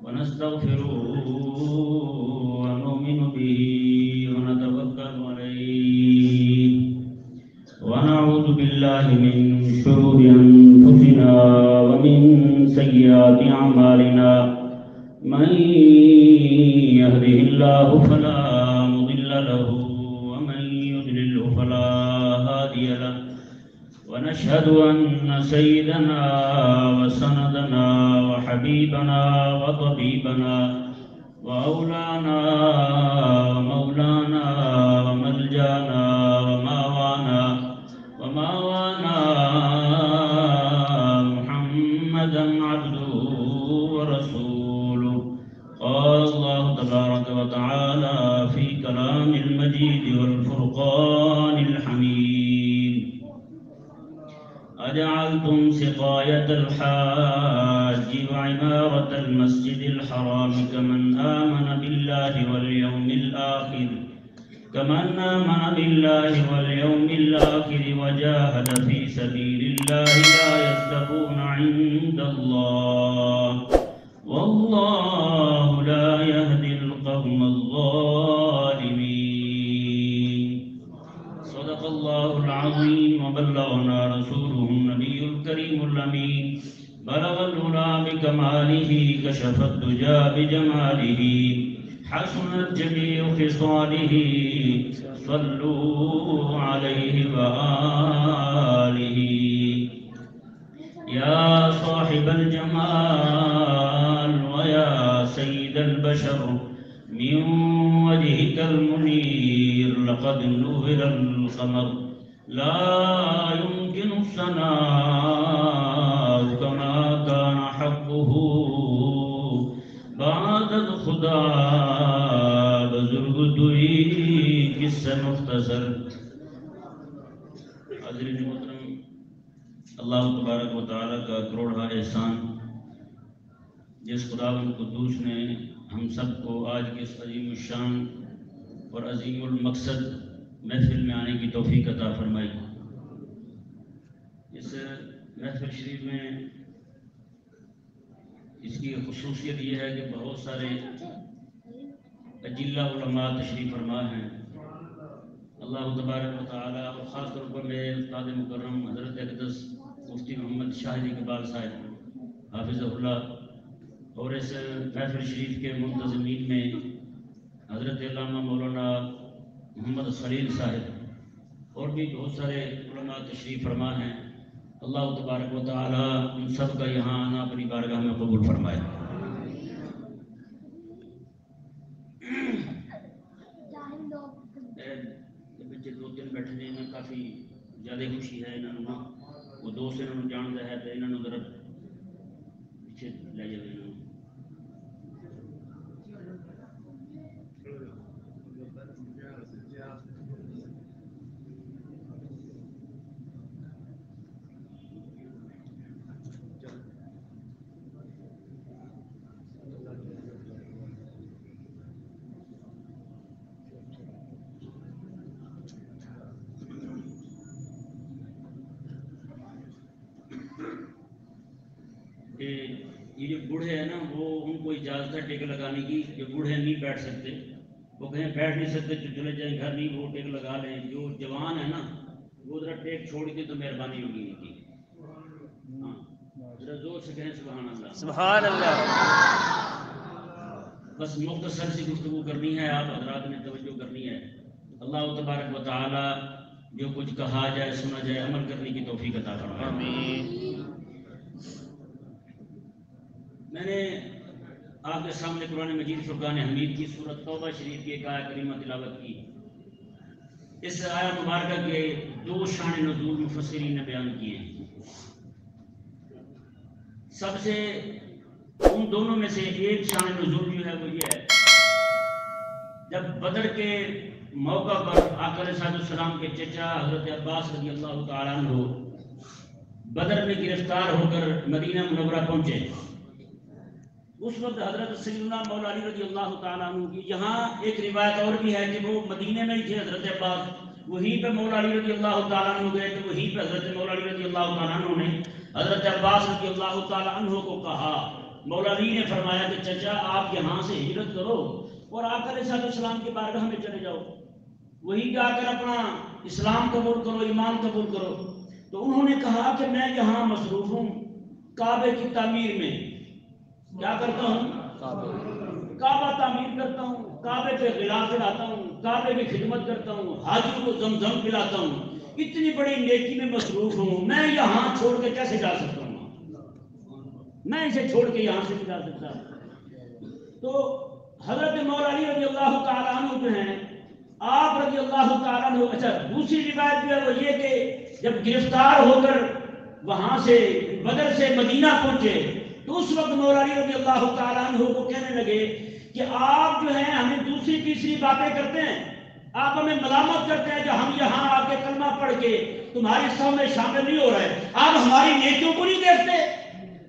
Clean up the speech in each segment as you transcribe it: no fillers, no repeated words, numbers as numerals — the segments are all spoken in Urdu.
ونستغفره ونؤمن به ونتوكل عليه ونعوذ بالله من شرور أنفسنا ومن سيئات أعمالنا من يهده الله فلا مضل له ومن يضلل فلا هادي له ونشهد أن سيدنا وسندنا وحبيبنا وطبيبنا وأولانا ومولانا وملجانا وماوانا محمدا عبده ورسوله. قال الله تبارك وتعالى في كلام المجيد والفرقان الحميد: أجعلتم سقاية الحاج وعمارة المسجد الحرام كمن آمن بالله واليوم الآخر وجاهد في سبيل الله لا يستوون عند الله والله لا يهدي القوم الظالمين. صدق الله العظيم وبلغنا رسوله النبي الكريم الأمين. بلغ العلا بكماله كشف الدجى بجماله حسنت جميع خصاله صلوا عليه وآله. يا صاحب الجمال ويا سيد البشر من وجهك المنير لقد نور القمر لا يمكن الثناء كما كان حقه بعد خدا بزرگ توئی کس سے مختصر. حاضرین محترم، اللہ تبارک و تعالیٰ کا کروڑا احسان جس خداوند قدوس نے ہم سب کو آج کے اس عظیم الشان اور عظیم المقصد محفل میں آنے کی توفیق عطا فرمائی. اس محفل شریف میں اس کی خصوصیت یہ ہے کہ بہت سارے اجلہ علماء تشریف فرما ہیں. اللہ تبارک و تعالیٰ اور خاص طور پر میرے استاد مکرم حضرت اقدس مفتی محمد شاہد اقبال صاحب حافظہ اللہ، اور اس محفل شریف کے منتظمین میں حضرت علامہ مولانا محمد خلیل صاحب اور بھی بہت سارے علماء تشریف فرما ہیں. اللہ تبارک و تعالیٰ ان سب کا یہاں آنا اپنی بارگاہ میں قبول فرمائے. بچے دو تین بیٹھے ہیں، انہیں کافی زیادہ خوشی ہے. انہوں وہ دوست انہوں جان رہا ہے تو انہوں ذرا پیچھے لے جائے. یہ جو بوڑھے ہیں نا، وہ ان کو اجازت ہے ٹیک لگانے کی. جو بوڑھے نہیں بیٹھ سکتے، وہ کہیں بیٹھ نہیں سکتے تو چلے جائیں گھر، نہیں وہ ٹیک لگا لیں. جو جوان ہے نا وہ ذرا ٹیک چھوڑ کے تو مہربانی ہوگی ان کی. ہاں ذرا زور سے کہیں سبحان اللہ. سبحان اللہ. بس مختصر سی گفتگو کرنی ہے، آپ حضرات نے توجہ کرنی ہے. اللہ تبارک و تعالی جو کچھ کہا جائے سنا جائے عمل کرنے کی توفیق عطا فرمائے. آمین. میں نے آپ کے سامنے قرآن مجید فرقان حمید کی سورۃ توبہ شریف کی ایک آیت کریمہ تلاوت کی. اس آیت مبارکہ کے دو شان نزول مفسرین نے بیان کیے ہیں. سب سے ان دونوں میں سے ایک شان نزول جو ہے وہ یہ ہے، جب بدر کے موقع پر آقا علیہ السلام کے چچا حضرت عباس رضی اللہ تعالیٰ عنہ بدر میں گرفتار ہو کر مدینہ منورہ پہنچے. اس وقت حضرت سیدنا مولا علی رضی اللہ تعالیٰ عنہ کی یہاں ایک روایت اور بھی ہے کہ وہ مدینے میں ہی تھے حضرت عباس، وہیں پہ مولا علی رضی اللہ تعالیٰ عنہ گئے تو وہیں پہ حضرت مولا علی رضی اللہ تعالیٰ عنہ نے حضرت عباس رضی اللہ تعالیٰ عنہ کو کہا مولا علی نے فرمایا کہ چچا آپ یہاں سے ہجرت کرو اور آقا علیہ السلام کے بارگاہ میں چلے جاؤ، وہی جا کر اپنا اسلام قبول کرو، ایمان قبول کرو۔ تو انہوں نے کہا کہ میں یہاں مصروف ہوں کعبے کی تعمیر میں، کیا کرتا ہوں؟ کعبہ تعمیر کرتا ہوں، کعبے پہ غلاف چڑھاتا ہوں، کعبے کی خدمت کرتا ہوں، حاجیوں کو زمزم پلاتا ہوں، اتنی بڑی نیکی میں مصروف ہوں، میں یہاں چھوڑ کے کیسے جا سکتا ہوں؟ میں اسے چھوڑ کے یہاں سے نہیں جا سکتا۔ تو حضرت مولا علی رضی اللہ تعالیٰ عنہ جو ہیں، آپ رضی اللہ تعالیٰ عنہ، اچھا دوسری روایت جو ہے وہ یہ کہ جب گرفتار ہو کر وہاں سے بدر سے مدینہ پہنچے تو اس وقت مولا علی رضی اللہ تعالیٰ عنہ کو کہنے لگے کہ آپ جو ہیں ہمیں دوسری تیسری باتیں کرتے ہیں، آپ ہمیں ملامت کرتے ہیں کہ ہم یہاں آ کے کلمہ پڑھ کے تمہاری صف میں شامل نہیں ہو رہے، آپ ہماری نیکیوں کو نہیں دیکھتے،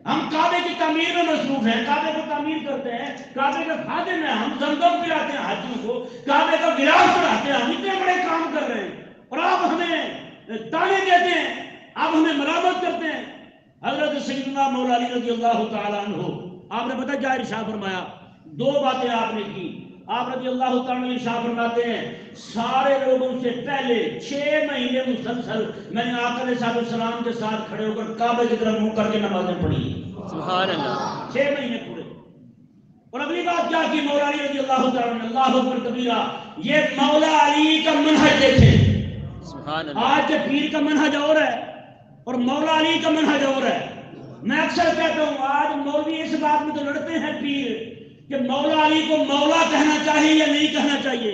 ہم کعبے کی تعمیر میں مصروف ہیں، کعبے کو تعمیر کرتے ہیں، کعبے کے خادم ہیں، ہم زمزم پلاتے ہیں حاجیوں کو، کعبے کا غلاف چڑھاتے ہیں، ہم اتنے بڑے کام کر رہے ہیں اور آپ ہمیں تانے دیتے ہیں، آپ ہمیں ملامت کرتے ہیں۔ حضرت سیدنا مولا علی رضی اللہ تعالیٰ عنہ، آپ نے پتہ کیا ارشاد فرمایا؟ دو باتیں آپ نے کی۔ آپ رضی اللہ تعالیٰ عنہ ارشاد فرماتے ہیں سارے لوگوں سے پہلے 6 مہینے مسلسل میں نے آقا علیہ السلام کے ساتھ کھڑے ہو کر کعبے کی طرف منہ کر کے نمازیں پڑھی۔ سبحان اللہ، 6 مہینے پورے۔ اور اگلی بات کیا کی مولا علی رضی اللہ تعالیٰ عنہ؟ اللہ اکبر کبیرہ، یہ مولا علی کا منہج دیکھیں۔ سبحان اللہ۔ آج کے پیر کا منہج اور ہے اور مولا علی کا منہج اور ہے۔ میں اکثر کہتا ہوں آج مولوی اس بات میں تو لڑتے ہیں پیر کہ مولا علی کو مولا کہنا چاہیے یا نہیں کہنا چاہیے۔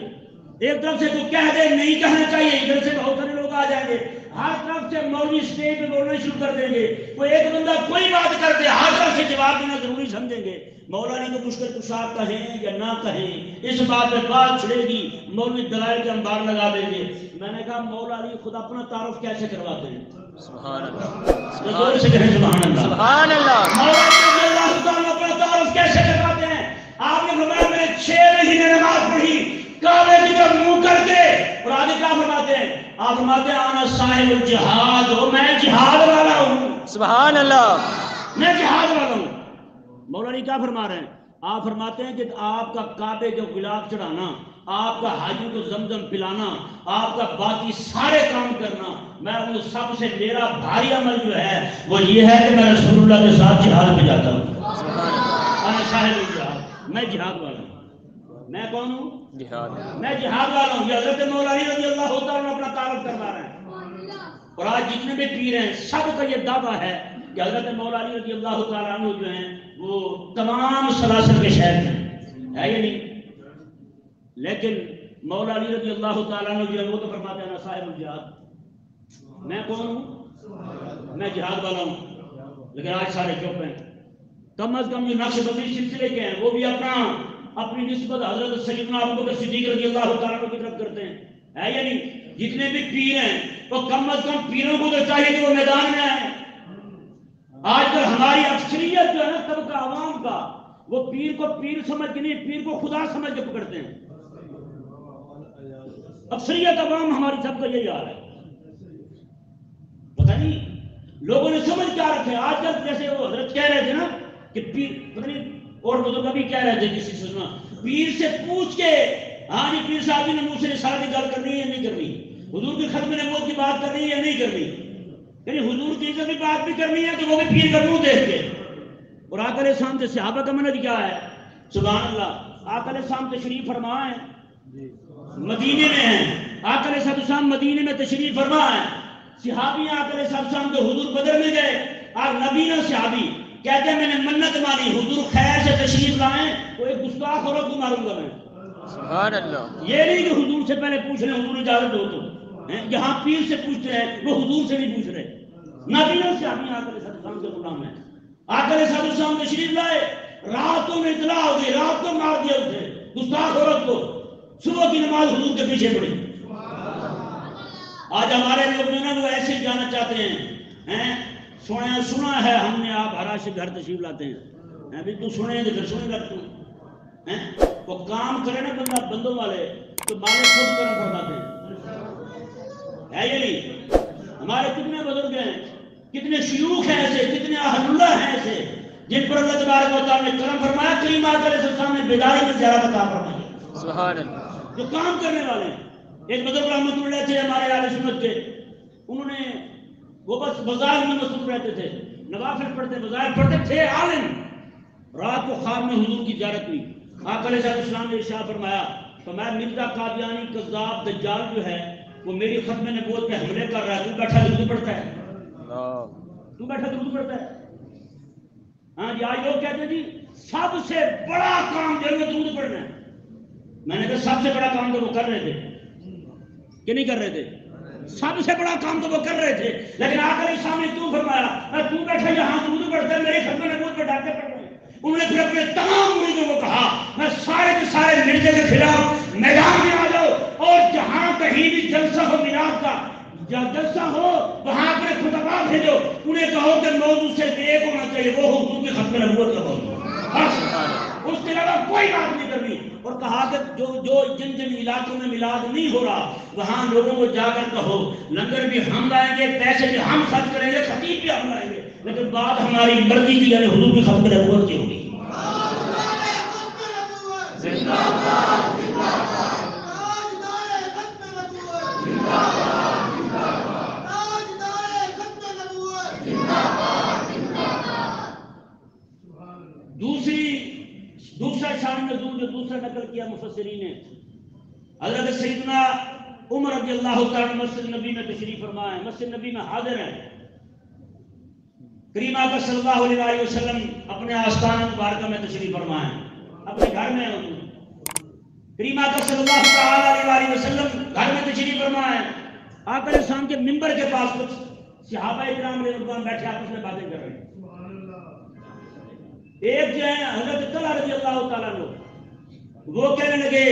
ایک طرف سے تو کہہ دے نہیں کہنا چاہیے، ادھر سے بہت سارے لوگ آ جائیں گے، ہر طرف سے مولوی اسٹیج پہ بولنا شروع کر دیں گے، کوئی ایک بندہ کوئی بات کر دے ہر طرف سے جواب دینا ضروری سمجھیں گے۔ مولا علی کو مشکل کشا کہیں یا نہ کہیں، اس بات پہ بات چھڑے گی، مولوی دلائل کے انبار لگا دیں گے۔ میں نے کہا مولا علی خود اپنا تعارف کیسے کرواتے ہیں؟ سبحان اللہ، زور سے کہیں سبحان اللہ۔ سبحان اللہ۔ مولا علی اللہ تعالیٰ اپنا تعارف کیسے کرواتے ہیں؟ آپ نے فرمایا میں نے 6 مہینے نماز پڑھی کعبے کی طرف منہ کر کے، اور آگے کیا فرماتے ہیں؟ آپ فرماتے ہیں انا صاحب الجہاد، ہو میں جہاد والا ہوں، سبحان اللہ، میں جہاد والا ہوں۔ مولا علی کیا فرما رہے ہیں؟ آپ فرماتے ہیں کہ آپ کا کعبے کے غلاف چڑھانا، آپ کا حاجیوں کو زمزم پلانا، آپ کا باقی سارے کام کرنا، میں ان سب سے میرا بھاری عمل جو ہے وہ یہ ہے کہ میں رسول اللہ کے ساتھ جہاد پہ جاتا ہوں۔ سبحان اللہ، انا صاحب الجہاد، میں جہاد والا ہوں۔ میں کون ہوں؟ جہاد، میں جہاد والا ہوں۔ یہ حضرت مولا علی رضی اللہ تعالیٰ اپنا تعارف کروا رہے ہیں۔ اور آج جتنے بھی پیر ہیں سب کا یہ دعویٰ ہے کہ حضرت مولا علی رضی اللہ تعالیٰ عنہ جو ہیں وہ تمام سلاسل کے شہر ہیں، ہے یا نہیں؟ لیکن مولا علی رضی اللہ تعالیٰ عنہ جو ہے وہ تو فرماتے ہیں صاحب الجہاد، میں کون ہوں؟ میں جہاد والا ہوں۔ لیکن آج سارے چپ ہیں۔ کم از کم جو نقش بندی سلسلے کے ہیں وہ بھی اپنی نسبت حضرت سیدنا ابوبکر صدیق رضی اللہ تعالیٰ عنہ کی طرف کرتے ہیں، ہے یا نہیں؟ جتنے بھی پیر ہیں تو کم از کم پیروں کو تو چاہیے کہ وہ میدان میں آئیں۔ آج کل ہماری اکثریت جو ہے نا طبقہ عوام کا، وہ پیر کو پیر سمجھ کے نہیں، پیر کو خدا سمجھ کے پکڑتے ہیں۔ اکثریت عوام ہماری سب کا یہی حال ہے۔ پتہ نہیں لوگوں نے سمجھ کیا رکھے۔ آج کل جیسے وہ حضرت کہہ رہے تھے نا کہ پیر، پتہ نہیں اور بزرگ ابھی کہہ رہے تھے کسی سے سنا، پیر سے پوچھ کے ہاں جی پیر صاحب نے منہ سے رسالت کی گل کرنی ہے یا نہیں کرنی، حضور کی ختم نبوت کی بات کرنی ہے یا نہیں کرنی، یعنی حضور کی عزت کی بات بھی کرنی ہے تو وہ بھی پیر کا منہ دیکھ کے۔ اور آقا علیہ السلام سے صحابہ کا منہج کیا ہے؟ سبحان اللہ، آقا علیہ السلام تشریف فرما ہے مدینے میں ہیں، آقا علیہ السلام مدینے میں تشریف فرما ہے، صحابی آقا علیہ السلام کے حضور بدر میں گئے، اور نبی نہ صحابی کہتے ہیں میں نے منت مانی حضور خیر سے تشریف لائیں تو ایک گستاخ عورت کو ماروں گا میں۔ سبحان اللہ، یہ نہیں کہ حضور سے پہلے پوچھ رہے ہیں حضور اجازت دو تو، یہاں پیر سے پوچھتے ہیں وہ حضور سے نہیں پوچھ رہے۔ نبی نہ صحابی آقا علیہ السلام کے غلام ہیں، آقا علیہ السلام تشریف لائے، راتوں میں اطلاع ہو گئی، رات کو مار دیا اسے گستاخ عورت کو، صبح کی نماز حضور کے پیچھے پڑی۔ آج ہمارے لوگ جو نا وہ ایسے جانا چاہتے ہیں، سنا ہے ہم نے آپ ہرا سے گھر تشریف لاتے ہیں، ابھی تو سنے تو پھر سنے گا تو وہ کام کرے نا بندہ بندوں والے تو مالک خود کرم فرماتے ہیں، ہے یہ نہیں؟ ہمارے کتنے بزرگ ہیں، کتنے شیوخ ہیں ایسے، کتنے اہل اللہ ہیں ایسے جن پر اللہ تبارک و تعالیٰ نے کرم فرمایا، کریم آقا علیہ السلام نے بیداری میں زیارت عطا فرمائی، سبحان اللہ. جو کام کرنے والے ہیں. ایک بزرگ رحمۃ اللہ تھے ہمارے اہل سنت کے، انہوں نے وہ بس وظائف میں مصروف رہتے تھے، نوافل پڑھتے، وظائف پڑھتے تھے، عالم. رات کو خواب میں حضور کی زیارت ہوئی. آقا علیہ السلام نے ارشاد فرمایا مرزا قادیانی کذاب دجال جو ہے وہ میری ختم نبوت پہ حملے کر رہا ہے، تو بیٹھا درود پڑھتا ہے، تو بیٹھا درود پڑھتا ہے. ہاں جی، آج لوگ کہتے ہیں جی سب سے بڑا کام جو ہے درود پڑھنا ہے. میں نے کہا سب سے بڑا کام تو وہ کر رہے تھے کہ نہیں کر رہے تھے؟ سب سے بڑا کام تو وہ کر رہے تھے، لیکن آقا علیہ السلام نے کیوں فرمایا تو بیٹھا یہاں درود پڑھتا ہے، میری ختم نبوت پہ ڈاکے پڑھ رہے ہیں. انہوں نے پھر اپنے تمام مریدوں کو کہا میں سارے کے سارے مرزے کے خلاف میدان میں آ جاؤ، اور جہاں کہیں بھی جلسہ ہو میلاد کا جلسہ ہو وہاں اپنے خطبہ بھیجو، انہیں کہو کہ موضوع سے ایک ہونا چاہیے، وہ حضور کی ختم نبوت کا موضوع، اس کے علاوہ کوئی بات نہیں کرنی. اور کہا کہ جو جن جن علاقوں میں میلاد نہیں ہو رہا وہاں لوگوں کو جا کر کہو لنگر بھی ہم لائیں گے، پیسے بھی ہم خرچ کریں گے، خطیب بھی ہم لائیں گے، لیکن بات ہماری مرضی کی یعنی حضور کی ختم نبوت کی ہوگی. دوسرا شان نزول جو دوسرا نقل کیا مفسرین نے، حضرت سیدنا عمر رضی اللہ تعالیٰ مسجد نبی میں تشریف فرما ہے، مسجد نبی میں حاضر ہیں. کریم آقا صلی اللہ علیہ وسلم اپنے آستان مبارکہ میں تشریف فرما ہے، اپنے گھر میں ہیں. کریم آقا صلی اللہ تعالیٰ علیہ وسلم گھر میں تشریف فرما ہے. آقا علیہ السلام کے منبر کے پاس کچھ صحابہ اکرام رضوان بیٹھے آپس میں باتیں کر رہے ہیں. ایک جو ہے حضرت طلحہ رضی اللہ تعالیٰ عنہ، وہ کہنے لگے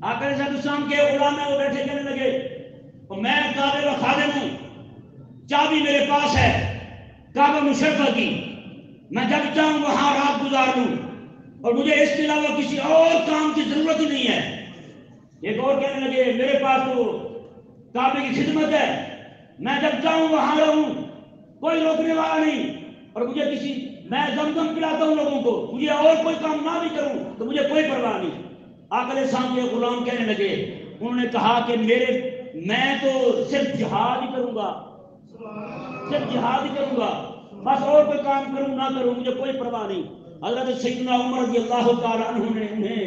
آقا علیہ السلام کے غلام میں وہ بیٹھے کہنے لگے میں کعبے کا خادم ہوں، چابی میرے پاس ہے کعبہ مشرفہ کی، میں جب چاہوں وہاں رات گزار لوں اور مجھے اس کے علاوہ کسی اور کام کی ضرورت ہی نہیں ہے. ایک اور کہنے لگے میرے پاس تو کعبے کی خدمت ہے، میں جب چاہوں وہاں رہوں، کوئی روکنے والا نہیں، اور مجھے میں زمزم پلاتا ہوں لوگوں کو، مجھے اور کوئی کام نہ بھی کروں تو مجھے کوئی پرواہ نہیں. آقا علیہ السلام کے غلام کہنے لگے، انہوں نے کہا کہ میں تو صرف جہاد ہی کروں گا، صرف جہاد ہی کروں گا، بس اور کوئی کام کروں نہ کروں مجھے کوئی پرواہ نہیں. حضرت سیدنا عمر رضی اللہ تعالیٰ عنہ نے انہیں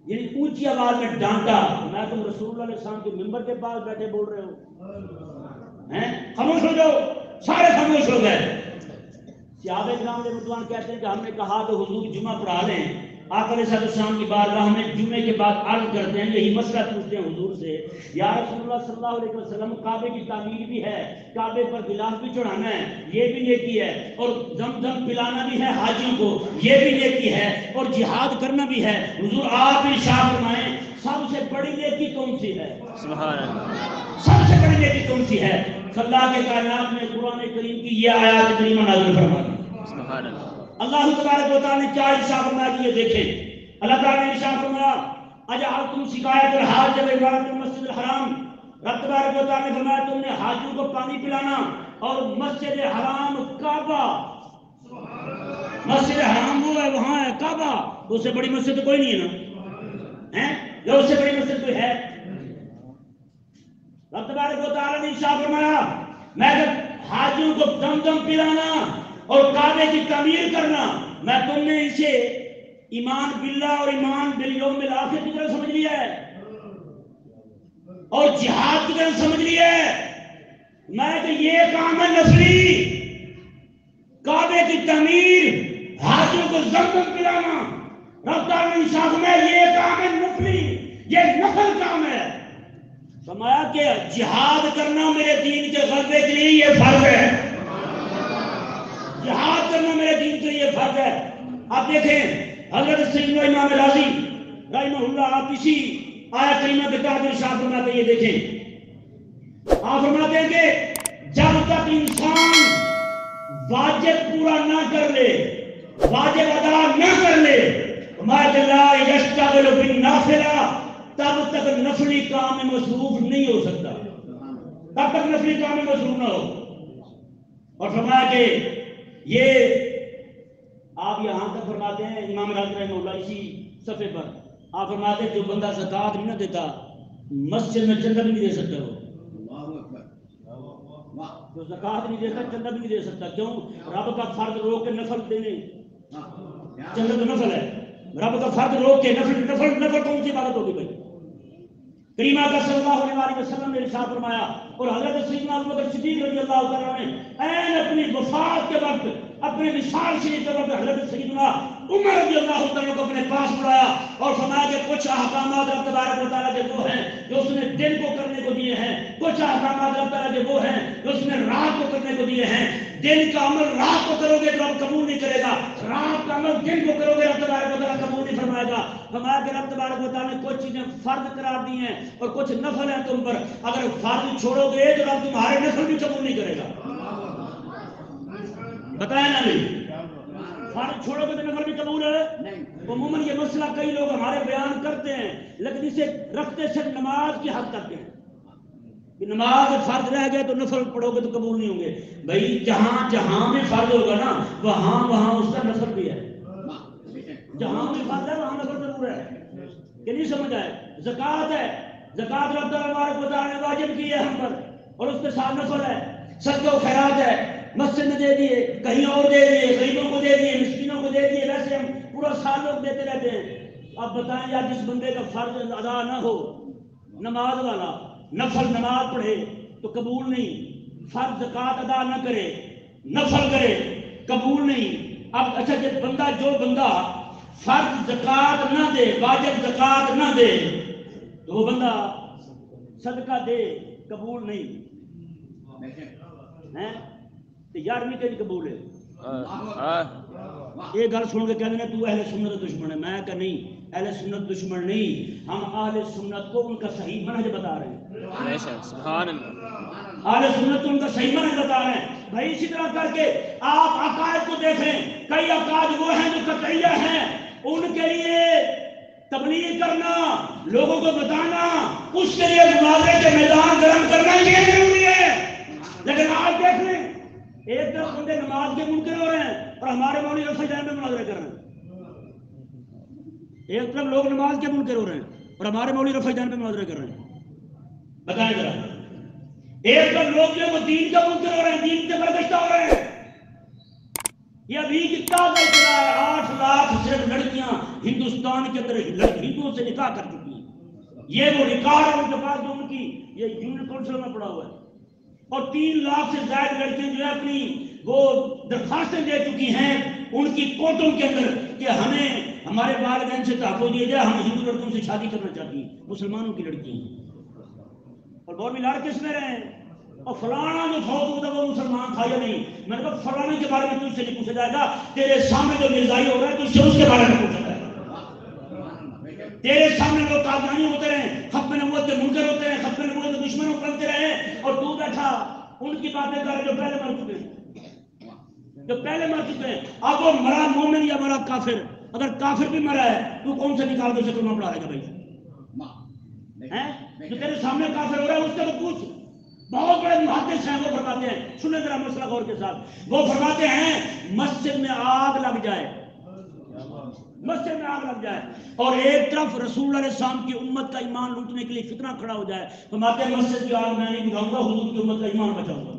یعنی اونچی آواز میں ڈانٹا، میں تم رسول اللہ علیہ السلام کے منبر کے پاس بیٹھے بول رہے ہو، خاموش ہو جاؤ. سارے خاموش ہو گئے. صحابہ کرام رضوان کہتے ہیں کہ ہم نے کہا تو حضور جمعہ پڑھا لیں. آقا علیہ السلام کی بارگاہ میں جمعے کے بعد عرض کرتے ہیں، یہی مسئلہ پوچھتے ہیں حضور سے، یا رسول اللہ صلی اللہ علیہ وسلم کعبے کی تعمیر بھی ہے، کعبے پر غلاف بھی چڑھانا ہے، یہ بھی نیکی ہے، اور زمزم پلانا بھی ہے حاجیوں کو، یہ بھی نیکی ہے، اور جہاد کرنا بھی ہے. حضور آپ ارشاد فرمائیں سب سے بڑی نیکی کون سی ہے؟ سبحان اللہ. سب سے بڑی نیکی کون سی ہے؟ اللہ کے کائنات میں قرآن کریم کی یہ آیات کریمہ نازل فرما دی. سبحان اللہ. اللہ تبارک و تعالیٰ نے کیا ارشاد فرمایا کہ یہ دیکھیں، اللہ تعالیٰ نے ارشاد فرمایا اجعلتم سقایۃ الحاج وإمارة المسجد الحرام، رب تبارک و تعالیٰ نے فرمایا تم نے حاجیوں کو پانی پلانا اور مسجد حرام کعبہ، مسجد حرام وہ ہے وہاں ہے کعبہ، اس سے بڑی مسجد کوئی نہیں ہے نا، یا اس سے بڑی مسجد کوئی ہے؟ رب تبارک و تعالیٰ نے ارشاد فرمایا میں جب حاجیوں کو زمزم پلانا اور کعبے کی تعمیر کرنا، میں تم نے اسے ایمان باللہ اور ایمان بالیوم الآخر کی طرح سمجھ لیا ہے اور جہاد کی طرح سمجھ لیا ہے. میں کہ یہ کام ہے نفلی، کعبے کی تعمیر، حاجیوں کو زمزم پلانا، رب تعالیٰ نے ارشاد فرمایا یہ کام ہے نفلی، یہ نفل کام ہے. فرمایا کہ جہاد کرنا میرے دین کے غلبے کے لیے یہ فرض ہے، جہاد کرنا میرے دین کے لیے فرض ہے. آپ دیکھیں حضرت سیدنا امام راضی رحمہ اللہ، آپ اسی آیت کریمہ کے تحت ارشاد فرماتے ہیں، یہ دیکھیں آپ فرماتے ہیں کہ جب تک انسان واجب پورا نہ کر لے، واجب ادا نہ کر لے، ہمارے لا یشتغل بالنافلہ، تب تک نفلی کام میں مصروف نہیں ہو سکتا، تب تک نفلی کام میں مصروف نہ ہو. اور فرمایا کہ یہ آپ یہاں تک فرماتے ہیں امام راضی رحمہ اللہ اسی صفحے پر آپ فرماتے ہیں جو بندہ زکوٰۃ نہیں نہ دیتا مسجد میں چندہ بھی نہیں دے سکتا وہ جو زکوٰۃ نہیں دیتا چندہ بھی نہیں دے سکتا. کیوں؟ رب کا فرض روک کے نفل دینے. چندہ تو نفل ہے, رب کا فرض روک کے نفل کون سی عبادت ہوگی بھائی؟ کریمہ کا صلی اللہ علیہ وسلم نے ارشاد فرمایا اور حضرت سیدنا ابوبکر صدیق رضی اللہ تعالیٰ نے عین اپنی وفات کے وقت اپنے وصال شریف کے وقت حضرت سیدنا عمر رضی اللہ تعالیٰ کو اپنے پاس بلایا اور فرمایا کہ کچھ احکامات رب تبارک و تعالیٰ کے وہ ہیں جو اس نے دن کو کرنے کو دیے ہیں, کچھ احکامات رب تعالیٰ کے وہ ہیں جو اس نے رات کو کرنے کو دیے ہیں. دن کا عمل رات کو کرو گے تو رب قبول نہیں کرے گا, رات کا عمل دن کو کرو گے رب تبارک و تعالیٰ قبول نہیں فرمائے گا. فرمایا کہ رب تبارک و تعالیٰ نے کچھ چیزیں فرض قرار دی ہیں اور کچھ نفل ہیں تم پر, اگر فرض چھوڑو گے تو رب تمہارے نفل بھی قبول نہیں کرے گا. بتائیں نا بھائی, فرض چھوڑو گے تو نفل بھی قبول ہے؟ عموماً یہ مسئلہ کئی لوگ ہمارے بیان کرتے ہیں لیکن اسے رکھتے سے نماز کی حد کرتے ہیں کہ نماز فرض رہ گئے تو نفل پڑھو گے تو قبول نہیں ہوں گے. بھائی جہاں جہاں بھی فرض ہوگا نا وہاں اس کا نفل بھی ہے. جہاں بھی فرض ہے وہاں نفل ضرور ہے. کہ نہیں سمجھ آئے؟ زکوٰۃ ہے, زکوٰۃ رب تبارک و تعالیٰ نے واجب کی ہے ہم پر اور اس کے ساتھ نفل ہے. صدقہ و خیرات ہے, مسجد میں دے دیے, کہیں اور دے دیے, غریبوں کو دے دیے, مسکینوں کو دے دیے, ویسے ہم پورا سال لوگ دیتے رہتے ہیں. اب بتائیں یار جس بندے کا فرض ادا نہ ہو, نماز والا نفل نماز پڑھے تو قبول نہیں, فرض زکوٰۃ ادا نہ کرے نفل کرے قبول نہیں. اب اچھا جب بندہ جو بندہ فرض زکوٰۃ نہ دے, واجب زکوٰۃ نہ دے تو وہ بندہ صدقہ دے قبول نہیں ہے. تو 11ویں کے قبول ہے. یہ گل سن کے کہتے ہیں تو اہل سنت دشمن ہے. میں کہ نہیں, اہل سنت دشمن نہیں, ہم اہل سنت کو ان کا صحیح منہج بتا رہے ہیں. سبحان اللہ. اہل سنت کو ان کا صحیح منہج بتا رہے ہیں. بھائی اسی طرح کر کے آپ عقائد کو دیکھیں, کئی عقائد وہ ہیں جو قطعیہ ہیں, ان کے لیے تبلیغ کرنا, لوگوں کو بتانا, اس کے لیے مناظرے کے میدان گرم کرنا یہ ضروری ہے. لیکن آپ دیکھ لیں ایک طرف بندے نماز کے منکر ہو رہے ہیں اور ہمارے مولوی رفع جان پہ مناظرے کر رہے ہیں. ایک طرف لوگ نماز کے منکر ہو رہے ہیں اور ہمارے مولوی رفع جان پہ مناظرے کر رہے ہیں. بتائیں ذرا, ایک طرف لوگ جو وہ دین کا منکر ہو رہے ہیں, دین سے برگشتہ ہو رہے ہیں. یہ ابھی کی تازہ اطلاع ہے, 8 لاکھ صرف لڑکیاں ہندوستان کے اندر ہندوؤں سے نکاح کر چکی ہیں. یہ وہ ریکارڈ ہے ان کے پاس جو ان کی یہ یونین کونسل میں پڑا ہوا ہے. اور 3 لاکھ سے زائد لڑکیاں جو ہے اپنی وہ درخواستیں دے چکی ہیں ان کی کورٹوں کے اندر کہ ہمیں ہمارے والدین سے تحفظ دیا جائے, ہم ہندو لڑکوں سے شادی کرنا چاہتی ہیں, مسلمانوں کی لڑکی ہیں. اور مولوی لڑ کس میں رہے ہیں؟ اور فلانا جو فوت ہوتا وہ مسلمان تھا یا نہیں. میں نے کہا فلانے کے بارے میں تجھ سے نہیں پوچھا جائے گا, تیرے سامنے جو مرزائی ہو رہا ہے تجھ سے اس کے بارے میں پوچھا جائے گا. تیرے سامنے لوگ قادیانی ہوتے رہے, ختم نبوت کے منکر ہوتے رہے, ختم نبوت کے دشمنوں بنتے رہے, اور تو بیٹھا ان کی باتیں کر جو پہلے مر چکے ہیں, جو پہلے مر چکے ہیں. اب وہ مرا مومن یا مرا کافر, اگر کافر بھی مرا ہے تو کون سے نکال دے سے کلمہ پڑھا رہے گا بھائی؟ جو تیرے سامنے کافر ہو رہا ہے اس سے تو پوچھ. بہت بڑے محدث ہیں, وہ فرماتے ہیں, سنیں ذرا مسئلہ غور کے ساتھ, وہ فرماتے ہیں مسجد میں آگ لگ جائے, مسجد میں آگ لگ جائے اور ایک طرف رسول اللہ علیہ السلام کی امت کا ایمان لوٹنے کے لیے فتنہ کھڑا ہو جائے, فرماتے ہیں مسجد کی آگ میں نہیں بجھاؤں گا, حضور کی امت کا ایمان بچاؤں گا.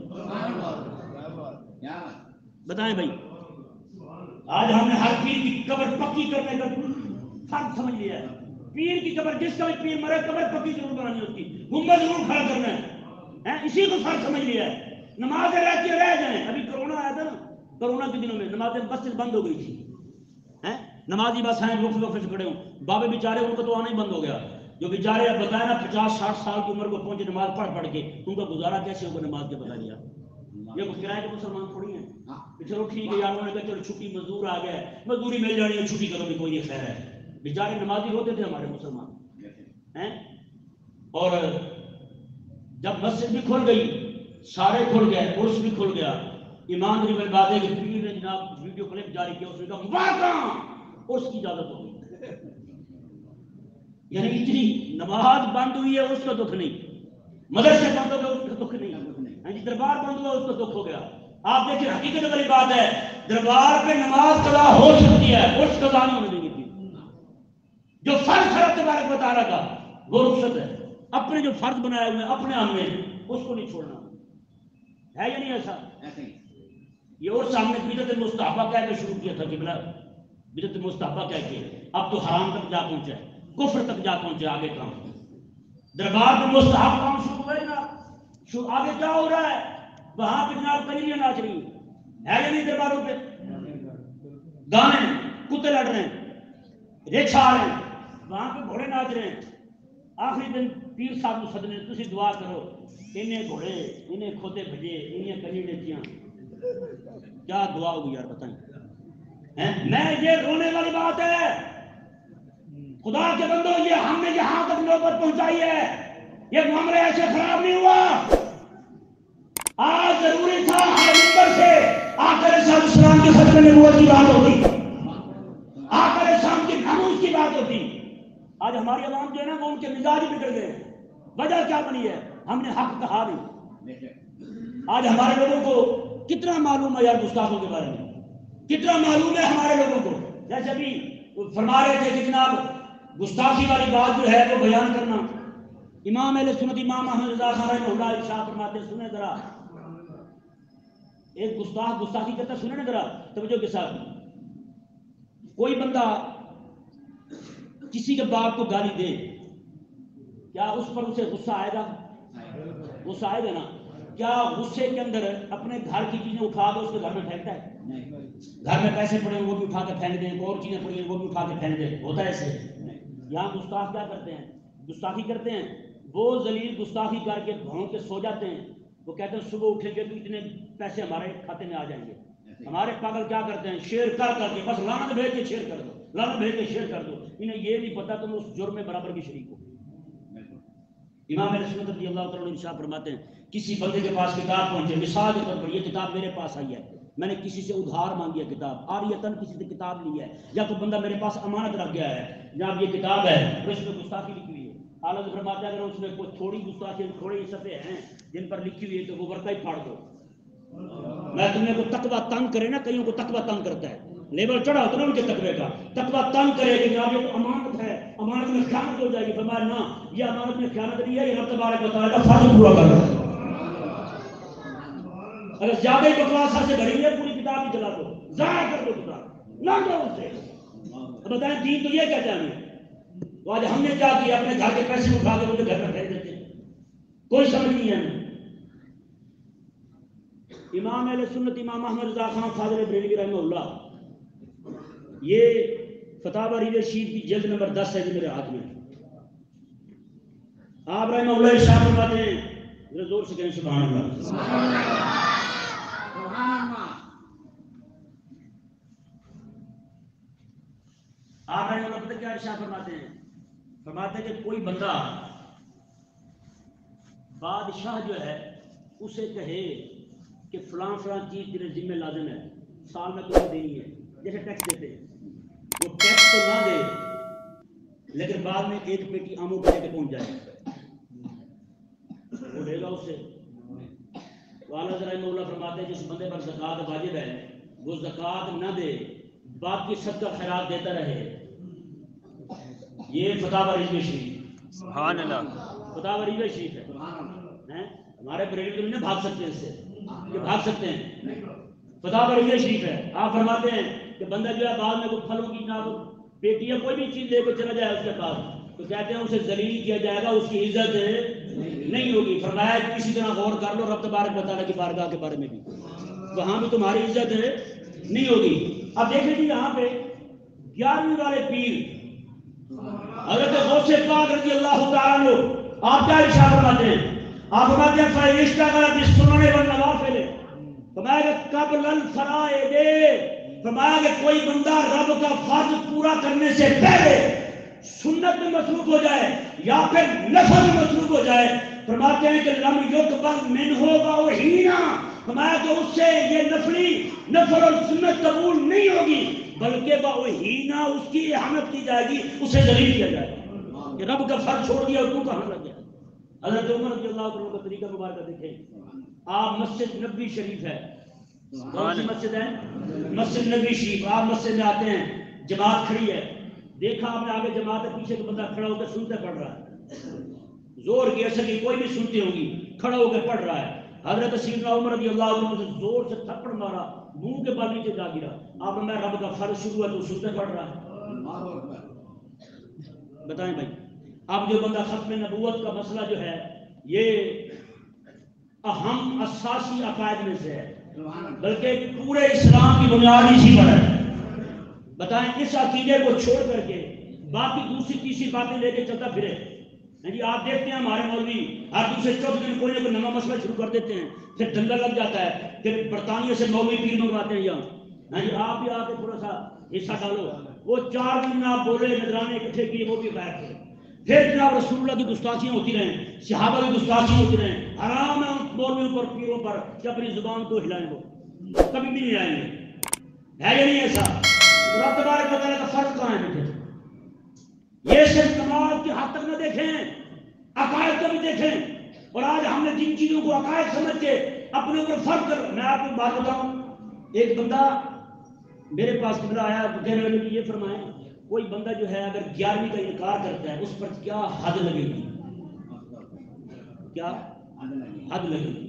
بتائیں بھائی, آج ہم نے ہر پیر کی قبر پکی کرنے کا فرق سمجھ لیا ہے. پیر کی قبر, جس کا بھی پیر مرے قبر پکی ضرور بنانی ہے, اس کی گنبد ضرور کھڑا کرنا ہے, اسی کو فرق سمجھ لیا ہے. نمازیں رہتی رہ جائیں. ابھی کرونا آیا تھا نا, کرونا کے دنوں میں نمازیں مسجد بند ہو گئی تھی, نمازی بس ہیں وقت وقت سے کھڑے ہوں, بابے بیچارے ان کا تو آنا ہی بند ہو گیا. جو بیچارے اب بتائیں نا 50-60 سال کی عمر کو پہنچے نماز پڑھ کے, ان کا گزارا کیسے ہوگا نماز کے بتا دیا. یہ کرائے کے مسلمان تھوڑی ہیں کہ چلو ٹھیک ہے یار, انہوں نے کہا چلو چھٹی مزدور آ گیا, مزدوری مل جانی ہے, چھٹی کرو بھی کوئی خیر ہے. بیچارے نمازی ہوتے تھے ہمارے مسلمان. اور جب مسجد بھی کھل گئی, سارے کھل گئے, عرس بھی کھل گیا, ایمانداری میں بات ہے کہ پیر نے جناب ویڈیو کلپ جاری کیا, اس نے کہا مبارک عرس کی اجازت ہو گئی. یعنی اتنی نماز بند ہوئی ہے اس کا دکھ نہیں, مدرسے بند ہو گئے اس کا دکھ نہیں, دربار بند ہوا اس کا دکھ ہو گیا. آپ دیکھیں حقیقت والی بات ہے، دربار پہ نماز قضا ہو سکتی ہے، کچھ قضا نہیں ہونے دیں گے. جو فرض ہے تبارک و تعالیٰ کا وہ رخصت ہے، اپنے جو فرض بنائے ہوئے اپنے ہم میں اس کو نہیں چھوڑنا ہے یا نہیں ایسا؟ یہ اور سامنے بدعت مستحبہ کہہ کے شروع کیا تھا قبلہ، بدعت مستحبہ کہہ کے اب تو حرام تک جا پہنچا ہے، کفر تک جا پہنچا. آگے کام دربار میں مستحب کام شروع ہوئے نا، آگے کیا ہو رہا ہے؟ وہاں پہ جناب کلیاں ناچ رہی ہے یا نہیں؟ درباروں پہ گانے، کتے لڑ رہے ہیں، ریچھ آ رہے ہیں، وہاں پہ گھوڑے ناچ رہے ہیں. آخری دن پیر صاحب کو سدنے، تسی دعا کرو انہیں گھوڑے انہیں کھوتے بھجے انہیں کلی نیچیاں. کیا دعا ہوگی یار بتائیں؟ میں یہ رونے والی بات ہے خدا کے بندو، یہ ہم نے یہاں تک نوبت پہنچائی ہے، یہ معاملہ ایسے خراب نہیں ہوا. آج ضروری تھا ہر ممبر سے آقا علیہ السلام کے ختم نبوت کی بات ہوتی، آقا علیہ السلام کی ناموس کی بات ہوتی. آج ہماری عوام جو ہے نا وہ ان کے مزاج بگڑ گئے. وجہ کیا بنی ہے؟ ہم نے حق کہا نہیں. آج ہمارے لوگوں کو کتنا معلوم ہے یار گستاخوں کے بارے میں، کتنا معلوم ہے ہمارے لوگوں کو. جیسے ابھی فرما رہے تھے کہ جناب گستاخی والی بات جو ہے وہ بیان کرنا، امام اہل سنت امام احمد رضا خان رحمہ اللہ ارشاد فرماتے ہیں، سنیں ذرا ایک گستاخ گستاخی کرتا، سنیں نا ذرا توجہ کے ساتھ. کوئی بندہ کسی کے باپ کو گالی دے، کیا اس پر اسے غصہ آئے گا؟ غصہ آئے گا نا. کیا غصے کے اندر اپنے گھر کی چیزیں اٹھا کے اس کے گھر میں پھینکتا ہے؟ گھر میں پیسے پڑے وہ بھی اٹھا کے پھینک دیں، اور چیزیں پڑی ہیں وہ بھی اٹھا کے پھینک دیں، ہوتا ہے ایسے؟ یہاں گستاخ کیا کرتے ہیں؟ گستاخی کرتے ہیں، وہ ذلیل گستاخی کر کے بھون کے سو جاتے ہیں. وہ کہتے ہیں صبح اٹھیں گے تو اتنے پیسے ہمارے کھاتے میں آ جائیں گے. ہمارے پاگل کیا کرتے ہیں؟ شیئر کر کے بس لعنت بھیج کے شیئر کر دو، لعنت بھیج کے شیئر کر دو. انہیں یہ نہیں پتا تم اس جرم میں برابر کی شریک ہو. امام اہل سنت رضی اللہ تعالیٰ عنہ ارشاد فرماتے ہیں، کسی بندے کے پاس کتاب پہنچے، مثال کے طور پر یہ کتاب میرے پاس آئی ہے، میں نے کسی سے ادھار مانگی ہے کتاب، آریتن کسی سے کتاب لی ہے، یا تو بندہ میرے پاس امانت رکھ گیا ہے، جناب یہ کتاب ہے اور اس میں گستاخی لکھی ہوئی ہے. اعلیٰ حضرت فرماتے ہیں اگر اس میں کوئی تھوڑی گستاخی تھوڑے صفحے ہیں جن پر لکھی ہوئی ہے تو وہ ورقہ ہی پھاڑ دو. میں تمہیں کو تقویٰ تنگ کرے نا، کئیوں کو تقویٰ تنگ کرتا ہے، لیبل چڑھا ہوتا نا ان کے تقوی کا، تقویٰ تنگ کرے کہ جناب یہ تو امانت ہے، امانت میں خیانت ہو جائے گی. فرمایا نہ، یہ امانت میں خیانت نہیں ہے، یہ رب تبارک و تعالیٰ کا فرض پورا کر رہا ہے. اگر زیادہ ہی بکواس سے بھری ہے پوری کتاب ہی چلا دو، ضائع کر دو کتاب، نہ دو اس سے. اب بتائیں دین تو یہ کہتا ہے ہمیں. تو آج ہم نے کیا کیا؟ اپنے گھر کے پیسے اٹھا کے ان کے گھر میں پھینک دیتے ہیں، کوئی سمجھ نہیں ہے ہمیں. امام اہل سنت امام احمد رضا خان فاضل بریلوی رحمہ اللہ، یہ فتاوی ریڈر شیٹ کی جلد نمبر 10 ہے جو میرے ہاتھ میں. آپ رحمہ اللہ ارشاد فرماتے ہیں، ذرا زور سے کہیں سبحان اللہ. سبحان اللہ. آپ رحمہ اللہ پتہ کیا ارشاد فرماتے ہیں؟ فرماتے ہیں کہ کوئی بندہ بادشاہ جو ہے اسے کہے کہ فلاں فلاں چیز تیرے ذمہ لازم ہے، سال میں تمہیں دینی ہے، جیسے ٹیکس دیتے ہیں، وہ ٹیکس تو نہ دے لیکن بعد میں ایک پیٹی آموں کے لے کے پہنچ جائے، وہ دے گا اسے. اعلیٰ حضرت رحمہ اللہ فرماتے ہیں جس بندے پر زکوٰۃ واجب ہے وہ زکوٰۃ نہ دے، باقی صدقہ خیرات دیتا رہے. یہ فتاوی ریڈر شریف، سبحان اللہ، فتاوی ریڈر شریف ہے. ہمارے بریلوی تو نہیں بھاگ سکتے اس سے، کہ بھاگ سکتے ہیں. فتاوی ریڈر شریف ہے. آپ فرماتے ہیں کہ بندہ جو ہے بعد میں کوئی پھلوں کی جناب پیٹی یا کوئی بھی چیز لے کے چلا جائے اس کے پاس، تو کہتے ہیں اسے ذلیل کیا جائے گا، اس کی عزت نہیں ہوگی. فرمایا کسی طرح غور کر لو رب تبارک و تعالیٰ کی بارگاہ کے بارے میں بھی، وہاں بھی تمہاری عزت نہیں ہوگی. اب دیکھیں جی یہاں پہ 11ویں والے پیر حضرت غوث پاک رضی اللہ تعالیٰ عنہ، آپ کیا ارشاد فرماتے ہیں؟ آپ فرماتے ہیں فَإِشْتَغَلَ بِالسُّنَنِ وَالنَّوَافِلِ، فرمایا کہ قبل الفرائض، فرمایا کہ کوئی بندہ رب کا فرض پورا کرنے سے پہلے سنت میں مصروف ہو جائے یا پھر نفل میں مصروف ہو جائے، فرماتے ہیں کہ لم یقبل منہ وحینا، فرمایا کہ اس سے یہ نفل اور سنت قبول نہیں ہوگی بلکہ وحینا اس کی احمد کی جائے گی، اسے ذلیل کیا جائے گا کہ رب کا فرض چھوڑ دیا اور تو کہاں لگ گیا. حضرت عمر رضی اللہ عنہ کا طریقہ مبارکہ دیکھیں. آپ مسجد نبوی شریف ہے کون سی مسجد ہے؟ مسجد نبوی شریف. آپ مسجد میں آتے ہیں, جماعت کھڑی ہے, دیکھا آپ نے آگے جماعت ہے, پیچھے تو بندہ کھڑا ہو کر سنتے پڑھ رہا ہے, زور کی اثر کی کوئی بھی سنتی ہوگی, کھڑا ہو کے پڑھ رہا ہے. حضرت سیدنا عمر رضی اللہ عنہ سے زور سے تھپڑ مارا, منہ کے بال نیچے جا گرا. آپ نے میں رب کا فرض شروع ہے تو سنتے پڑھ رہا ہے. بتائیں بھائی, اب جو بندہ ختم نبوت کا مسئلہ جو ہے یہ اہم اساسی عقائد میں سے ہے, بلکہ پورے اسلام کی بنیاد اسی پر ہے. بتائیں اس عقیدے کو چھوڑ کر کے باقی دوسری تیسری باتیں لے کے چلتا پھرے. جی آپ دیکھتے ہیں ہمارے مولوی ہر دوسرے چوتھے دن کوئی نہ کوئی نیا مسئلہ شروع کر دیتے ہیں, پھر دنگا لگ جاتا ہے, پھر برطانیہ سے مولوی پیر منگواتے ہیں یہاں. جی آپ بھی آ کے تھوڑا سا حصہ ڈالو. وہ 4 دن میں آپ بولے, نذرانے اکٹھے کیے, وہ بھی غائب تھے. پھر جناب رسول اللہ کی گستاخیاں ہوتی رہیں, صحابہ کی گستاخیاں ہوتی رہیں. حرام ہے ان مولویوں پر, پیروں پر کہ اپنی زبان کو ہلائیں, وہ کبھی بھی نہیں ہلائیں گے. ہے یا نہیں ایسا؟ رب تبارک و تعالیٰ کا فرض کہاں ہے بیٹھے؟ یہ صرف کمال کی حد تک نہ دیکھیں, عقائد کو بھی دیکھیں. اور آج ہم نے جن چیزوں کو عقائد سمجھ کے اپنے اوپر فرض کر, میں آپ کو بات بتاؤں, ایک بندہ میرے پاس قبلہ آیا, کہنے لگے کہ یہ فرمائیں کوئی بندہ جو ہے اگر 11ویں کا انکار کرتا ہے اس پر کیا حد لگے گی؟ کیا حد لگے گی؟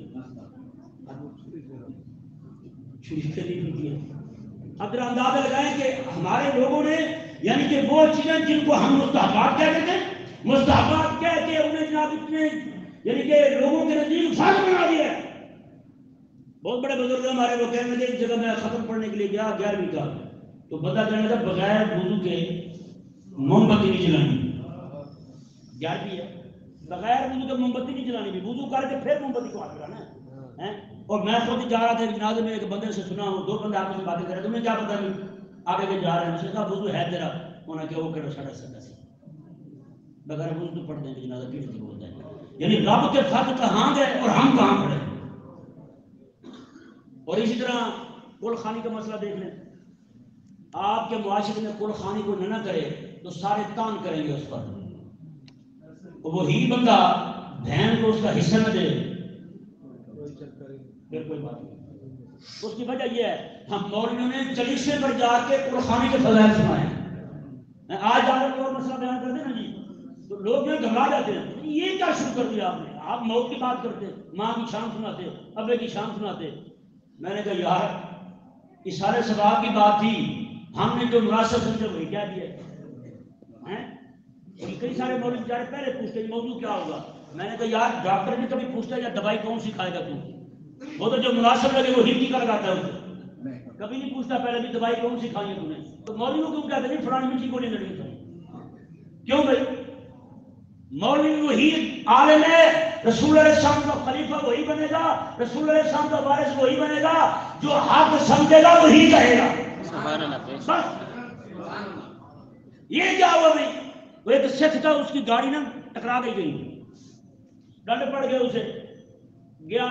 اب ذرا اندازہ لگائیں کہ ہمارے لوگوں نے, یعنی کہ وہ چیزیں جن کو ہم مستحبات کہتے تھے, مستحبات کہہ کے انہیں جناب اتنے یعنی کہ لوگوں کے نزدیک فرض بنا دیا. بہت بڑے بزرگ ہمارے وہ کہنے لگے, ایک جگہ میں ختم پڑھنے کے لیے گیا 11ویں کا, تو بندہ کہنے لگا بغیر وضو کے موم بتی نہیں جلانی. 11ویں ہے, بغیر وضو کے موم بتی نہیں جلانی, وضو کر کے پھر موم بتی کو ہاتھ لگانا ہے. اور میں خود جا رہا تھا جنازے میں, ایک بندے سے سنا ہوں, 2 بندے آپس میں باتیں کر رہے, تمہیں کیا پتا نہیں آگے کے جا رہے ہیں. اس نے کہا وضو ہے تیرا, انہوں نے کہا وہ کہنا ساڑھا سدا سی بغیر وضو تو پڑھ دیں گے جنازہ پیٹ سے بولتا ہے. یعنی رب کے فرض کہاں گئے اور ہم کہاں کھڑے. اور اسی طرح کل خانی کا مسئلہ دیکھ لیں. آپ کے معاشرے میں کل خانی کو نہ کرے تو سارے تان کریں گے اس پر. وہی بندہ بہن کو اس کا حصہ نہ دے پھر کوئی بات نہیں. اس کی وجہ یہ ہے ہم مولویوں نے جلیسے پر جا کے کل خانی کے فضائل سنائے. آج جا کر کوئی مسئلہ بیان کر دیں نا جی تو لوگ جو گھبرا جاتے ہیں, یہ کیا شروع کر دیا آپ نے, آپ موت کی بات کرتے, ماں کی شان سناتے, ابے کی شان سناتے. میں نے کہا یار اشارے ثواب کی بات تھی, ہم نے جو مناسب سمجھا وہی کیا دیا. کئی سارے مولوی بیچارے پہلے پوچھتے موضوع کیا ہوگا. میں نے کہا یار ڈاکٹر بھی کبھی پوچھتا ہے یا دوائی کون سی کھائے گا تو, وہ تو جو مناسب لگے وہ ہندی کا لگاتا ہے, کبھی نہیں پوچھتا پہلے بھی دوائی کون سی کھائی ہے تم نے. تو مولوی کو کیوں کہتے نہیں فلانی میٹھی گولی لگی تھی, کیوں بھائی؟ مولوی وہی عالم ہے, رسول اللہ علیہ السلام کا خلیفہ وہی بنے گا, رسول اللہ علیہ السلام کا وارث وہی بنے گا, جو حق سمجھے گا وہی کہے گا. بس یہ کیا ہوا بھائی؟ وہ ایک سکھ تھا, اس کی گاڑی نا ٹکرا گئی, ڈنڈ پڑ گئے اسے. گیا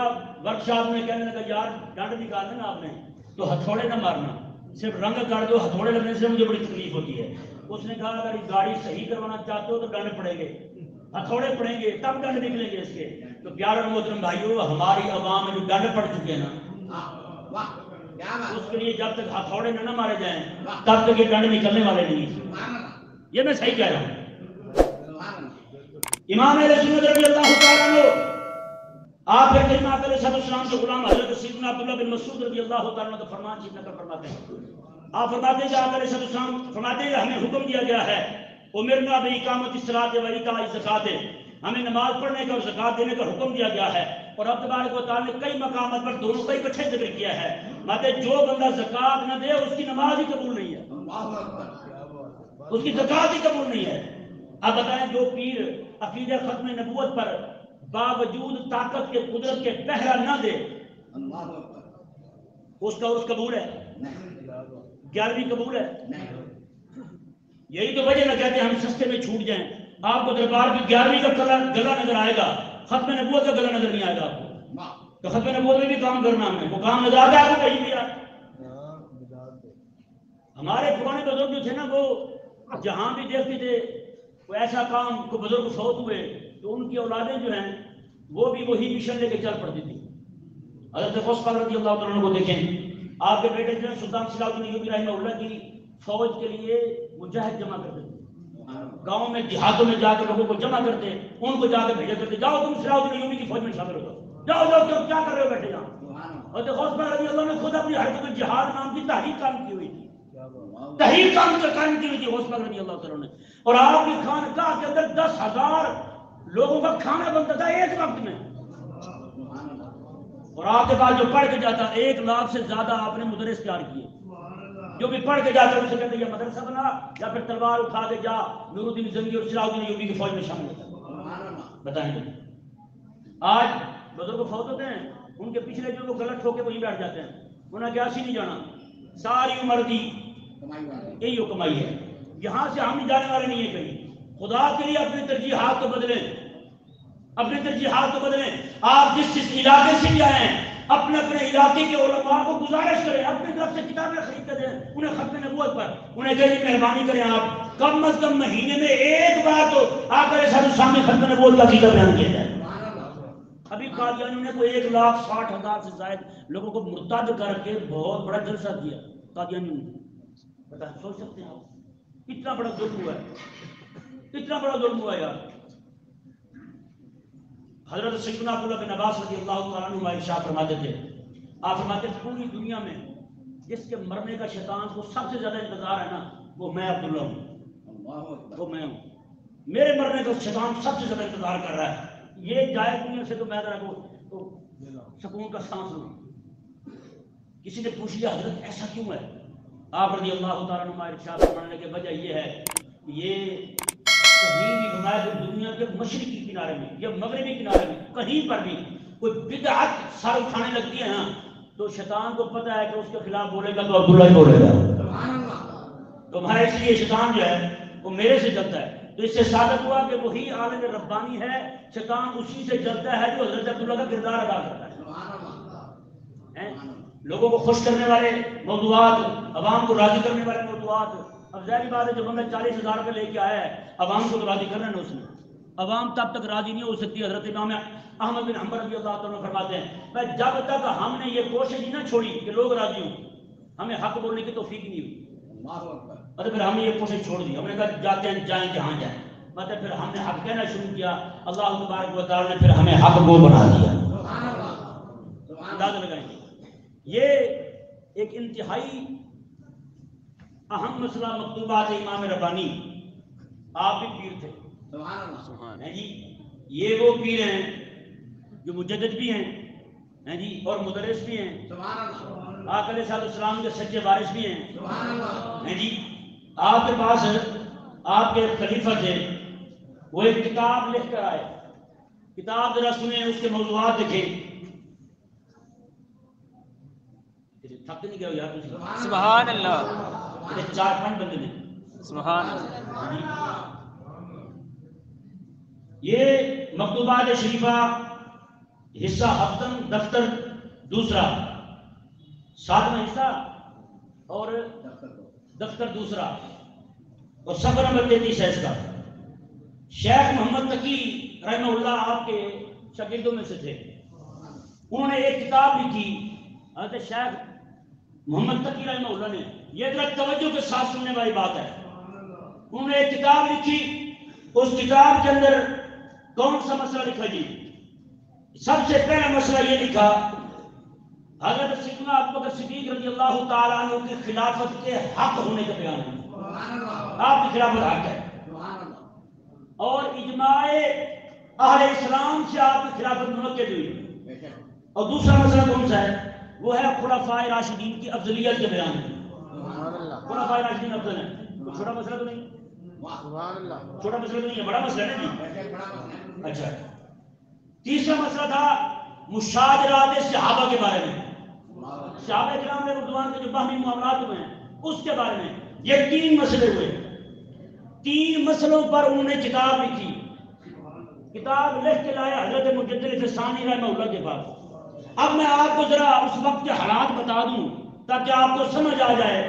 ورک شاپ میں, کہنے لگا یار ڈنڈ نکالنا نا آپ نے تو ہتھوڑے نہ مارنا, صرف رنگ کر دو, ہتھوڑے لگنے سے مجھے بڑی تکلیف ہوتی ہے. اس نے کہا اگر گاڑی صحیح کروانا چاہتے ہو تو ڈنڈ پڑیں گے, ہتھوڑے پڑیں گے, تب ڈنڈ نکلیں گے اس کے. تو پیارے محترم بھائیو, ہماری عوام میں جو ڈنڈ پڑ چکے ہیں نا, اس کے لیے جب تک ہتھوڑے نہ مارے جائیں تب تک یہ ڈنڈ نکلنے والے نہیں. یہ میں صحیح کہہ رہا ہوں. امام اہل سنت رضی اللہ تعالیٰ عنہ, آپ پھر کلمہ علیہ السلام کے غلام حضرت سیدنا عبداللہ بن مسعود رضی اللہ تعالیٰ عنہ کا فرمان چیز نقل فرماتے ہیں. آپ فرماتے ہیں کہ آپ علیہ السلام فرماتے ہیں کہ ہمیں حکم دیا گیا ہے امرنا باقامۃ الصلاۃ و ایتاء الزکوٰۃ, ہمیں نماز پڑھنے کا اور زکوٰۃ دینے کا حکم دیا گیا ہے. اور رب تبارک و تعالیٰ نے کئی مقامات پر دونوں کا اکٹھے ذکر کیا ہے. ماتے جو بندہ زکوٰۃ نہ دے اس کی نماز ہی قبول نہیں ہے, اس کی زکوٰۃ ہی قبول نہیں ہے. اب بتائیں جو پیر عقیدہ ختم نبوت پر باوجود طاقت کے قدرت کے پہرا نہ دے, اس کا عرس قبول ہے, 11ویں قبول ہے. یہی تو وجہ نہ کہتے ہیں ہم سستے میں چھوٹ جائیں. آپ کو دربار کی 11ویں کا گلا نظر آئے گا, ختم نبوت کا گلا نظر نہیں آئے گا آپ کو. تو ختم نبوت میں بھی کام کرنا ہم نے, وہ کام نظر آتا ہے آپ کو کہیں بھی. ہمارے پرانے بزرگ جو تھے نا, وہ جہاں بھی دیکھتے تھے کوئی ایسا کام, کوئی بزرگ فوت ہوئے تو ان کی اولادیں جو ہیں وہ بھی وہی مشن لے کے چل پڑتی تھی. حضرت غوث پاک رضی اللہ تعالیٰ عنہ کو دیکھیں، آپ کے بیٹے جو سلطان صلاح الدین ایوبی رحمہ اللہ کی فوج کے لیے مجاہد جمع کرتے تھے، گاؤں میں دیہاتوں میں جا کے لوگوں کو جمع کرتے، ان کو جا کے بھیجا کرتے، جاؤ تم صلاح الدین ایوبی کی فوج میں شامل ہو جاؤ، جاؤ جاؤ کیوں کیا کر رہے ہو بیٹھے یہاں. اور غوث پاک رضی اللہ نے خود اپنی حرکت جہاد نام کی تحریک کام کی ہوئی تھی، تحریک قائم کی ہوئی تھی غوث پاک رضی اللہ تعالیٰ نے. اور آپ کی خانقاہ کے اندر 10,000 لوگوں کا کھانا بنتا تھا ایک وقت میں. اور آپ کے پاس جو پڑھ کے جاتا 1 لاکھ سے زیادہ آپ نے مدرس تیار کیے، جو بھی پڑھ کے جاتا اسے کہتے یہ مدرسہ بنا یا پھر تلوار اٹھا کے جا نور الدین زنگی اور صلاح الدین ایوبی کی فوج میں شامل ہوتا. بتائیں گے آج بزرگ فوت ہوتے ہیں، ان کے پچھلے جو غلط ہو کے وہیں بیٹھ جاتے ہیں، انہیں کیا سی نہیں جانا، ساری عمر دی یہی کمائی ہے، یہاں سے ہم جانے والے نہیں ہیں کہیں. خدا کے لیے اپنی ترجیحات کو بدلیں، اپنی ترجیحات کو بدلیں. آپ جس علاقے سے بھی آئے ہیں اپنے علاقے کے علماء کو گزارش کریں، اپنی طرف سے کتابیں خرید کر دیں انہیں ختم نبوت پر، انہیں کہیں مہربانی کریں آپ کم از کم مہینے میں ایک بار تو آ کر سارے سامنے ختم نبوت کا عقیدہ بیان کیا جائے. ابھی قادیانیوں نے کوئی 1,60,000 سے زائد لوگوں کو مرتد کر کے بہت بڑا جلسہ کیا قادیانیوں نے. بتا سوچ سکتے ہیں آپ کتنا بڑا ظلم ہوا ہے، کتنا بڑا ظلم ہوا ہے یار. حضرت سیدنا عبداللہ بن عباس رضی اللہ تعالیٰ عنہ ارشاد فرماتے تھے، آپ فرماتے تھے پوری دنیا میں جس کے مرنے کا شیطان کو سب سے زیادہ انتظار ہے نا وہ میں عبداللہ ہوں، وہ میں ہوں. میرے مرنے کا شیطان سب سے زیادہ انتظار کر رہا ہے. یہ جائے دنیا سے تو میں ذرا کو سکون کا سانس لوں. کسی نے پوچھ لیا حضرت ایسا کیوں ہے؟ آپ رضی اللہ تعالیٰ عنہ ارشاد فرمانے کی وجہ یہ ہے یہ کہیں بھی فرمایا کہ دنیا کے مشرقی کنارے میں یا مغربی کنارے میں کہیں پر بھی کوئی بدعت سر اٹھانے لگتی ہے نا تو شیطان کو پتہ ہے کہ اس کے خلاف بولے گا تو عبداللہ ہی بولے گا. تمہارا اس لیے شیطان جو ہے وہ میرے سے جلتا ہے. تو اس سے ثابت ہوا کہ وہی عالم ربانی ہے، شیطان اسی سے جلتا ہے جو حضرت عبداللہ کا کردار ادا کرتا ہے. لوگوں کو خوش کرنے والے موضوعات، عوام کو راضی کرنے والے موضوعات. اب ظاہری بات ہے جب ہمیں 40,000 روپے لے کے آیا ہے عوام کو تو راضی کرنا ہے اس نے. عوام تب تک راضی نہیں ہو سکتی. حضرت امام احمد بن حنبل رضی اللہ تعالیٰ فرماتے ہیں جب تک ہم نے یہ کوشش ہی نہ چھوڑی کہ لوگ راضی ہوں، ہمیں حق بولنے کی توفیق نہیں ہوئی. اور پھر ہم نے یہ کوشش چھوڑ دی، ہم نے کہا جاتے ہیں جائیں جہاں جائیں. مطلب پھر ہم نے حق کہنا شروع کیا، اللہ تبارک و تعالیٰ نے پھر ہمیں حق گو بنا دیا. اندازہ لگائیں. یہ ایک انتہائی اہم مسئلہ مکتوبات امام ربانی. آپ بھی پیر تھے جی، یہ وہ پیر ہیں جو مجدد بھی ہیں جی اور مدرس بھی ہیں، آقا علیہ السلام کے سچے وارث بھی ہیں جی. آپ کے پاس آپ کے خلیفہ تھے، وہ ایک کتاب لکھ کر آئے. کتاب ذرا سنیں، اس کے موضوعات دیکھیں. تھک نہیں گیا یار؟ سبحان اللہ. 4-5 بندے نے. سبحان اللہ. یہ مکتوبات شریفہ حصہ ہفتم دفتر دوسرا، 7واں حصہ اور دفتر دوسرا اور صفحہ نمبر 33 ہے اس کا. شیخ محمد تقی رحمہ اللہ آپ کے شاگردوں میں سے تھے. انہوں نے ایک کتاب لکھی حضرت شیخ محمد تقی رحمہ اللہ نے. یہ ذرا توجہ کے ساتھ سننے والی بات ہے. انہوں نے ایک کتاب لکھی، اس کتاب کے اندر کون سا مسئلہ لکھا جی؟ سب سے پہلا مسئلہ یہ لکھا حضرت سیدنا ابوبکر صدیق رضی اللہ تعالیٰ عنہ کی خلافت کے حق ہونے کا بیان ہے. آپ کی خلافت حق ہے اور اجماع اہل اسلام سے آپ کی خلافت منعقد ہوئی. اور دوسرا مسئلہ کون سا ہے؟ وہ ہے خلفاء راشدین کی افضلیت کے بیان ہے. خلفاء راشدین افضل ہیں. کوئی چھوٹا مسئلہ تو نہیں، چھوٹا مسئلہ تو نہیں ہے، بڑا مسئلہ ہے جی. اچھا، تیسرا مسئلہ تھا مشاجرات صحابہ کے بارے میں. صحابہ کرام رضوان کے جو باہمی معاملات ہوئے ہیں اس کے بارے میں. یہ 3 مسئلے ہوئے. 3 مسئلوں پر انہوں نے کتاب لکھی. کتاب لکھ کے لایا حضرت مجدد ثانی رحمہ اللہ کے پاس. اب میں آپ کو ذرا اس وقت کے حالات بتا دوں تاکہ آپ کو سمجھ آ جائے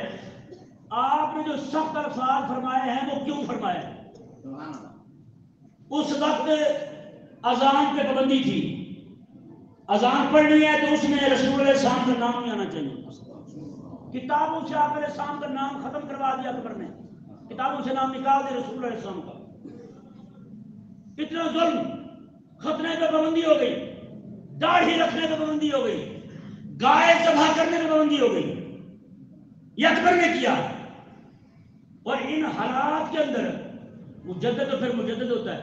آپ نے جو سخت الفاظ فرمائے ہیں وہ کیوں فرمائے ہیں. اس وقت اذان پہ پابندی تھی. اذان پڑھنی ہے تو اس میں رسول علیہ السلام کا نام نہیں آنا چاہیے. کتابوں سے آقا علیہ السلام کا نام ختم کروا دیا اکبر نے, کتابوں سے نام نکال دیا رسول علیہ السلام کا. اتنا ظلم, ختنے پہ پابندی ہو گئی, داڑھی رکھنے پہ پابندی ہو گئی, گائے ذبح کرنے پہ پابندی ہو گئی. یہ اکبر نے کیا. اور ان حالات کے اندر مجدد تو پھر مجدد ہوتا ہے.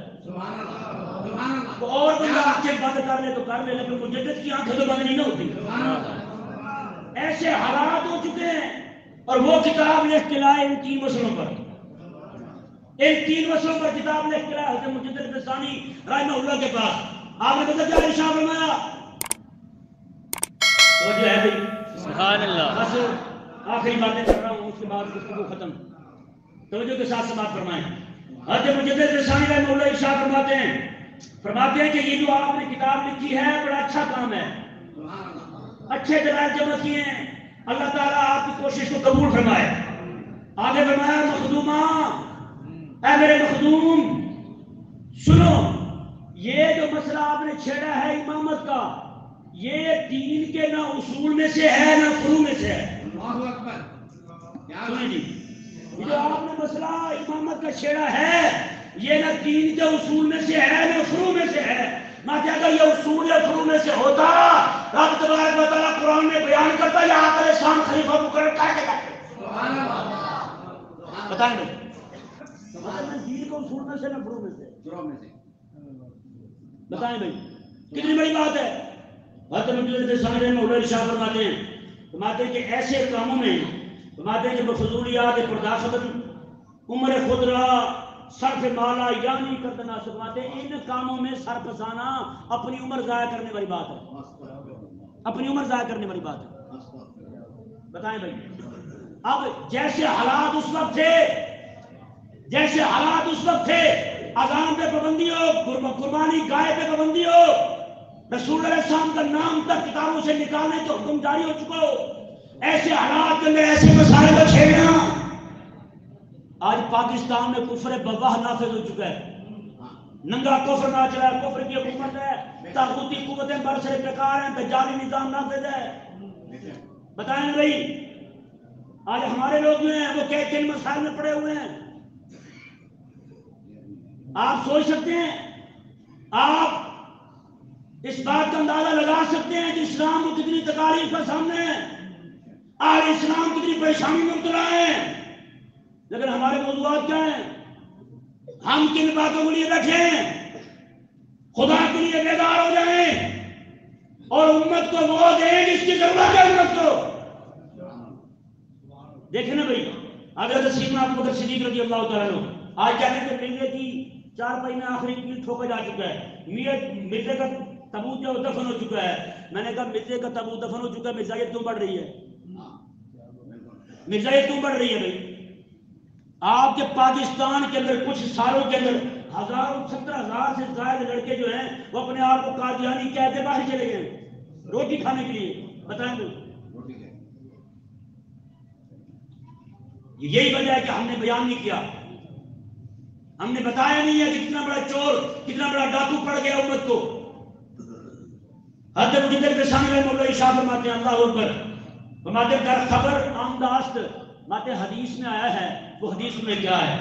تو اور بندہ آنکھیں بند کر لے تو کر لے, لیکن مجدد کی آنکھیں تو بند نہیں نہ ہوتی. ایسے حالات ہو چکے ہیں. اور وہ کتاب لکھ کے لائے ان 3 مسئلوں پر, ان 3 مسئلوں پر کتاب لکھ کے لائے حضرت مجدد بستانی رحمہ اللہ کے پاس. آپ نے پتہ کیا ارشاد فرمایا؟ تو جو ہے بھائی سبحان اللہ. بس آخری باتیں کر رہا ہوں, اس کے بعد گفتگو ختم. توجہ کے ساتھ سماعت فرمائیں. حضرت مجدد بستانی رحمہ اللہ ارشاد فرماتے ہیں کہ یہ جو آپ نے کتاب لکھی ہے بڑا اچھا کام ہے, اچھے دلائل جمع کیے ہیں, اللہ تعالیٰ آپ کی کوشش کو قبول فرمائے. آگے فرمایا مخدومہ, اے میرے مخدوم سنو, یہ جو مسئلہ آپ نے چھیڑا ہے امامت کا, یہ دین کے نہ اصول میں سے ہے نہ فروع میں سے ہے. سنیں جی, یہ جو آپ نے مسئلہ امامت کا چھیڑا ہے یہ نہ دین کے اصول میں سے ہے نہ فروع میں سے ہے. نہ کہ اگر یہ اصول یا فروع میں سے ہوتا رب تبارک و تعالیٰ قرآن میں بیان کرتا یا آقا علیہ السلام خلیفہ مقرر کر کے بتائیں گے دین کو اصول میں سے نہ فروع میں سے. بتائیں بھائی کتنی بڑی بات ہے. حضرت مجدد بستانی رحمہ اللہ ارشاد فرماتے ہیں کہ ایسے کاموں میں فرماتے ہیں کہ بفضولیات پرداخت عمر خضرا صرف مالا یعنی کردنا, فرماتے ہیں ان کاموں میں سر پھنسانا اپنی عمر ضائع کرنے والی بات ہے, اپنی عمر ضائع کرنے والی بات ہے. بتائیں بھائی اب جیسے حالات اس وقت تھے, جیسے حالات اس وقت تھے, اذان پہ پابندی ہو, قربانی گائے پہ پابندی ہو, رسول علیہ السلام کا نام تک کتابوں سے نکالنے تو حکم جاری ہو چکا ہو, ایسے حالات کے اندر ایسے مسائل کو چھیڑنا. آج پاکستان میں کفر بواہ نافذ ہو چکا ہے, ننگا کفر نہ چلا ہے, کفر کی حکومت ہے, طاغوتی قوتیں برسر پیکار ہیں, دجالی نظام نافذ ہے. بتائیں بھائی آج ہمارے لوگ جو ہیں وہ کن مسائل میں پڑے ہوئے ہیں. آپ سوچ سکتے ہیں, آپ اس بات کا اندازہ لگا سکتے ہیں کہ اسلام کو کتنی تکالیف کا سامنے ہے, آج اسلام کتنی پریشانی میں مبتلا ہے. لیکن ہمارے موضوعات کیا ہیں؟ ہم کن باتوں کے لیے بیٹھیں, خدا کے لیے بیدار ہو جائیں اور امت کو وہ دیں جس کی ضرورت ہے. امت کو دیکھیں نا بھائی, اگر سیدنا ابو بکر صدیق رضی اللہ تعالیٰ عنہ آج کہتے ہیں کہ مرزے کی چارپائی میں آخری کیل ٹھوکا جا چکا ہے, مرزے کا تابوت جو دفن ہو چکا ہے. میں نے کہا مرزے کا تابوت دفن ہو چکا ہے, مرزائیت کیوں بڑھ رہی ہے؟ مرزائیت کیوں بڑھ رہی ہے بھائی؟ آپ کے پاکستان کے اندر کچھ سالوں کے اندر 17,000 سے زائد لڑکے جو ہیں وہ اپنے آپ کو قادیانی کہتے باہر چلے گئے روٹی کھانے کے لیے. بتائیں گے یہی وجہ ہے کہ ہم نے بیان نہیں کیا, ہم نے بتایا نہیں ہے کہ کتنا بڑا چور, کتنا بڑا ڈاکو پڑ گیا امت کو. حضرت مجدد بستانی رحمہ اللہ ارشاد فرماتے ہیں اللہ اکبر, فرماتے ہیں در خبر آمداشت, باتیں حدیث میں آیا ہے, وہ حدیث میں کیا ہے؟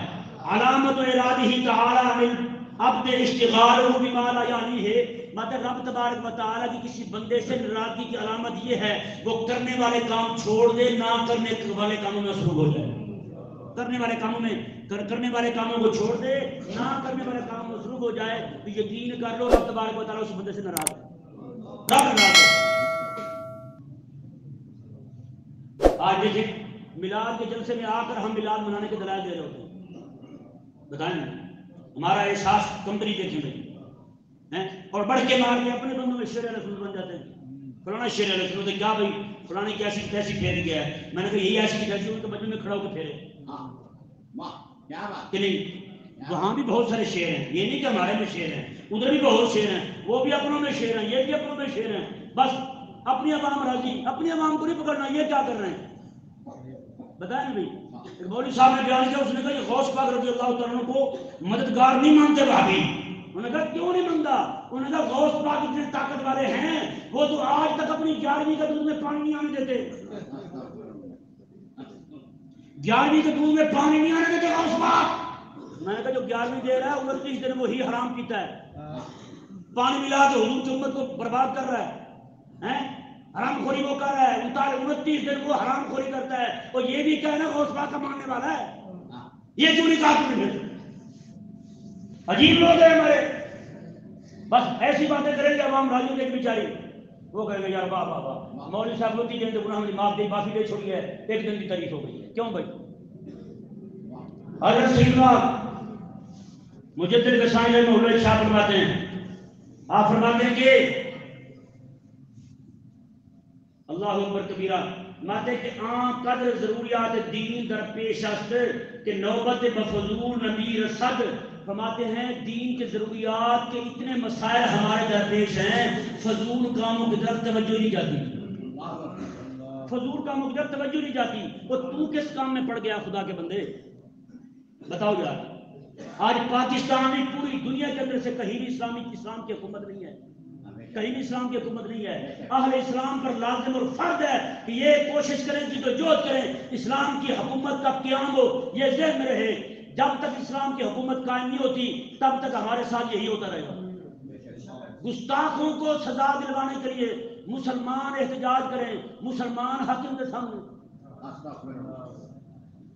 علامت ارادہ تعالی من عبد اشتغالہ بما لا یعنی ہے. مطلب رب تبارک و تعالی کی کسی بندے سے ناراضگی کی علامت یہ ہے وہ کرنے والے کام چھوڑ دے, نہ کرنے والے کاموں میں مصروف ہو جائے. کرنے والے کاموں میں کرنے والے کاموں کو چھوڑ دے, نہ کرنے والے کام مصروف ہو جائے. تو یقین کر لو رب تبارک و تعالی اس بندے سے ناراض ہے, رب ناراض ہے. آج دیکھیں میلاد کے جلسے میں آ کر ہم میلاد منانے کے دلائل دے رہے ہوتے ہیں. بتائیں ہمارا احساس کمپنی دیکھیں بھائی, اور بڑھ کے مار کے اپنے بندوں میں شیر رسول بن جاتے ہیں. فلانا شیر رسول کیا بھائی فلانے کی ایسی کیسی پھیر گیا ہے. میں نے کہا یہی ایسی کیسی ان کے بچوں میں کھڑا ہو کے پھیرے کہ نہیں. وہاں بھی بہت سارے شیر ہیں, یہ نہیں کہ ہمارے میں شیر ہیں, ادھر بھی بہت شیر ہیں, وہ بھی اپنوں میں شیر ہیں, یہ بھی اپنوں میں شیر ہیں. بس اپنی عوام راضی, اپنی عوام کو نہیں پکڑنا. یہ کیا کر رہے ہیں بتائیں بھائی. مولوی صاحب نے بیان کیا, اس نے کہا یہ غوث پاک رضی اللہ تعالیٰ عنہ کو مددگار نہیں مانتے وہابی, انہوں نے کہا کیوں نہیں منگا؟ انہوں نے کہا غوث پاک اتنے طاقت والے ہیں وہ تو آج تک اپنی 11ویں کے دودھ میں پانی نہیں آنے دیتے، 11ویں کے دودھ میں پانی نہیں آنے دیتے غوث پاک۔ میں نے کہا جو 11ویں دے رہا ہے 29 دن وہی حرام پیتا ہے، پانی ملا کے حضور کی امت کو برباد کر رہا ہے، حرام خوری وہ کر رہا ہے، 29 دن وہ حرام خوری کرتا ہے، اور یہ بھی کہنا غوث پاک کا ماننے والا ہے، یہ کیوں نہیں کہا تم نے؟ عجیب لوگ ہیں ہمارے، بس ایسی باتیں کریں گے عوام راجو کے بیچاری، وہ کہیں گے یار واہ واہ واہ مولوی صاحب 29 دن کے گناہ معاف دی معافی دے چھوڑی ہے، ایک دن کی تعریف ہو گئی ہے، کیوں بھائی؟ حضرت سیدنا مجدد غسانی رحمہ اللہ ارشاد فرماتے ہیں، آپ فرماتے ہیں کہ اللہ اکبر کبیرہ، ماتے کہ آن قدر ضروریات دین در پیش است کہ نوبت بفضول نبی رسد، فرماتے ہیں دین کے ضروریات کے اتنے مسائل ہمارے درپیش ہیں، فضول کاموں کی طرف توجہ نہیں جاتی، فضول کاموں کی طرف توجہ نہیں جاتی۔ اور تو کس کام میں پڑ گیا خدا کے بندے؟ بتاؤ یار، آج پاکستان میں پوری دنیا کے اندر سے کہیں بھی اسلام کی حکومت نہیں ہے، کہیں بھی اسلام کی حکومت نہیں ہے۔ اہل اسلام پر لازم اور فرض ہے کہ یہ کوشش کریں، جدوجہد کریں، اسلام کی حکومت کا قیام ہو، یہ ذہن میں رہے۔ جب تک اسلام کی حکومت قائم نہیں ہوتی تب تک ہمارے ساتھ یہی ہوتا رہے گا۔ گستاخوں کو سزا دلوانے کے لیے مسلمان احتجاج کریں، مسلمان حاکم کے سامنے،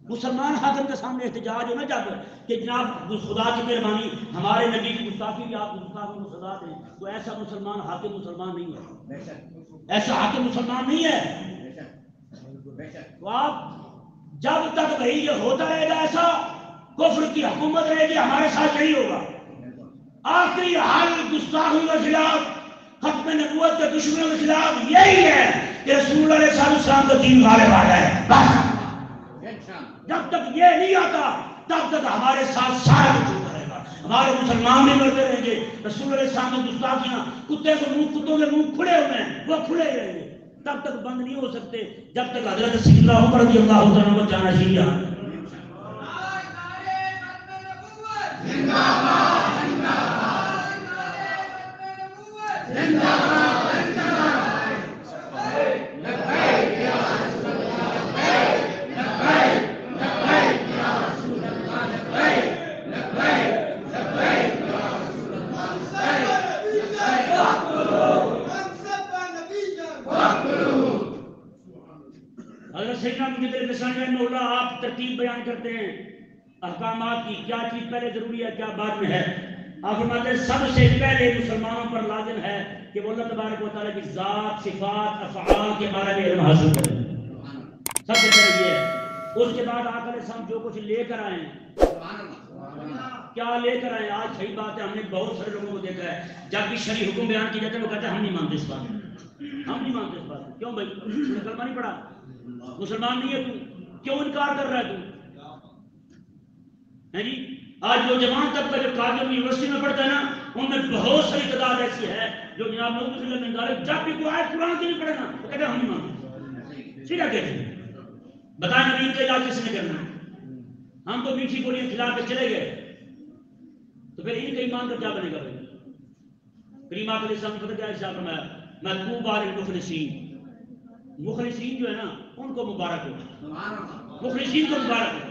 مسلمان حاکم کے سامنے احتجاج ہو نا جب کہ جناب خدا کی مہربانی ہمارے نبی کی گستاخی بھی آپ گستاخوں کو سزا دیں، تو ایسا مسلمان حاکم مسلمان نہیں ہے، ایسا حاکم مسلمان نہیں ہے۔ تو آپ جب تک بھائی یہ ہوتا رہے گا، ایسا کفر کی حکومت رہے گی، ہمارے ساتھ یہی ہوگا۔ آخری حل گستاخوں کے خلاف، ختم نبوت کے دشمنوں کے خلاف یہی ہے کہ رسول اللہ علیہ السلام کا دین غالب آ جائے۔ بس جب تک یہ نہیں آتا تب تک ہمارے ساتھ سارا کچھ ہوتا رہے گا، ہمارے مسلمان بھی مرتے رہیں گے۔ رسول اللہ علیہ السلام کی گستاخیاں، کتوں کے منہ کھلے ہوئے ہیں، وہ کھلے ہی رہیں گے، تب تک بند نہیں ہو سکتے جب تک حضرت سیدنا عمر رضی اللہ عنہ کو جانا چاہیے۔ آپ ترتیب بیان کرتے ہیں احکامات کی، کیا چیز پہلے ضروری ہے کیا بعد میں ہے۔ آپ فرماتے ہیں سب سے پہلے مسلمانوں پر لازم ہے کہ وہ اللہ تبارک و تعالیٰ کی ذات، صفات، افعال کے بارے میں علم حاصل کریں، سب سے پہلے یہ ہے۔ اس کے بعد آقا علیہ السلام جو کچھ لے کر آئے کیا لے کر آئے، آج صحیح بات ہے، ہم نے بہت سارے لوگوں کو دیکھا ہے جب بھی شرعی حکم بیان کی جاتا ہے وہ کہتے ہیں ہم نہیں مانتے اس بات، ہم نہیں مانتے اس بات۔ کیوں بھائی؟ کلمہ نہیں پڑھا، مسلمان نہیں ہے تو کیوں انکار کر رہا ہے تو جی؟ آج جو جوان طبقہ جو کاغذ یونیورسٹی میں پڑھتا ہے نا، ان میں بہت ساری تعداد ایسی ہے جو جناب نعوذ باللہ من ذالک جب بھی کوئی آیت قرآن کی نہیں پڑھے نا تو کہتے ہیں ہم نہیں مانتے۔ سیدھا کہتے ہیں، بتائیں نبی کا علاج کس نے کرنا ہے؟ ہم تو میٹھی گولیاں کھلا کے چلے گئے، تو پھر ان کا ایمان کا کیا بنے گا بھائی؟ کریم آقا علیہ السلام نے کیا ارشاد فرمایا، مطلوبہ للمخلصین، مخلصین جو ہے نا ان کو مبارک ہو، مخلصین کو مبارک ہو۔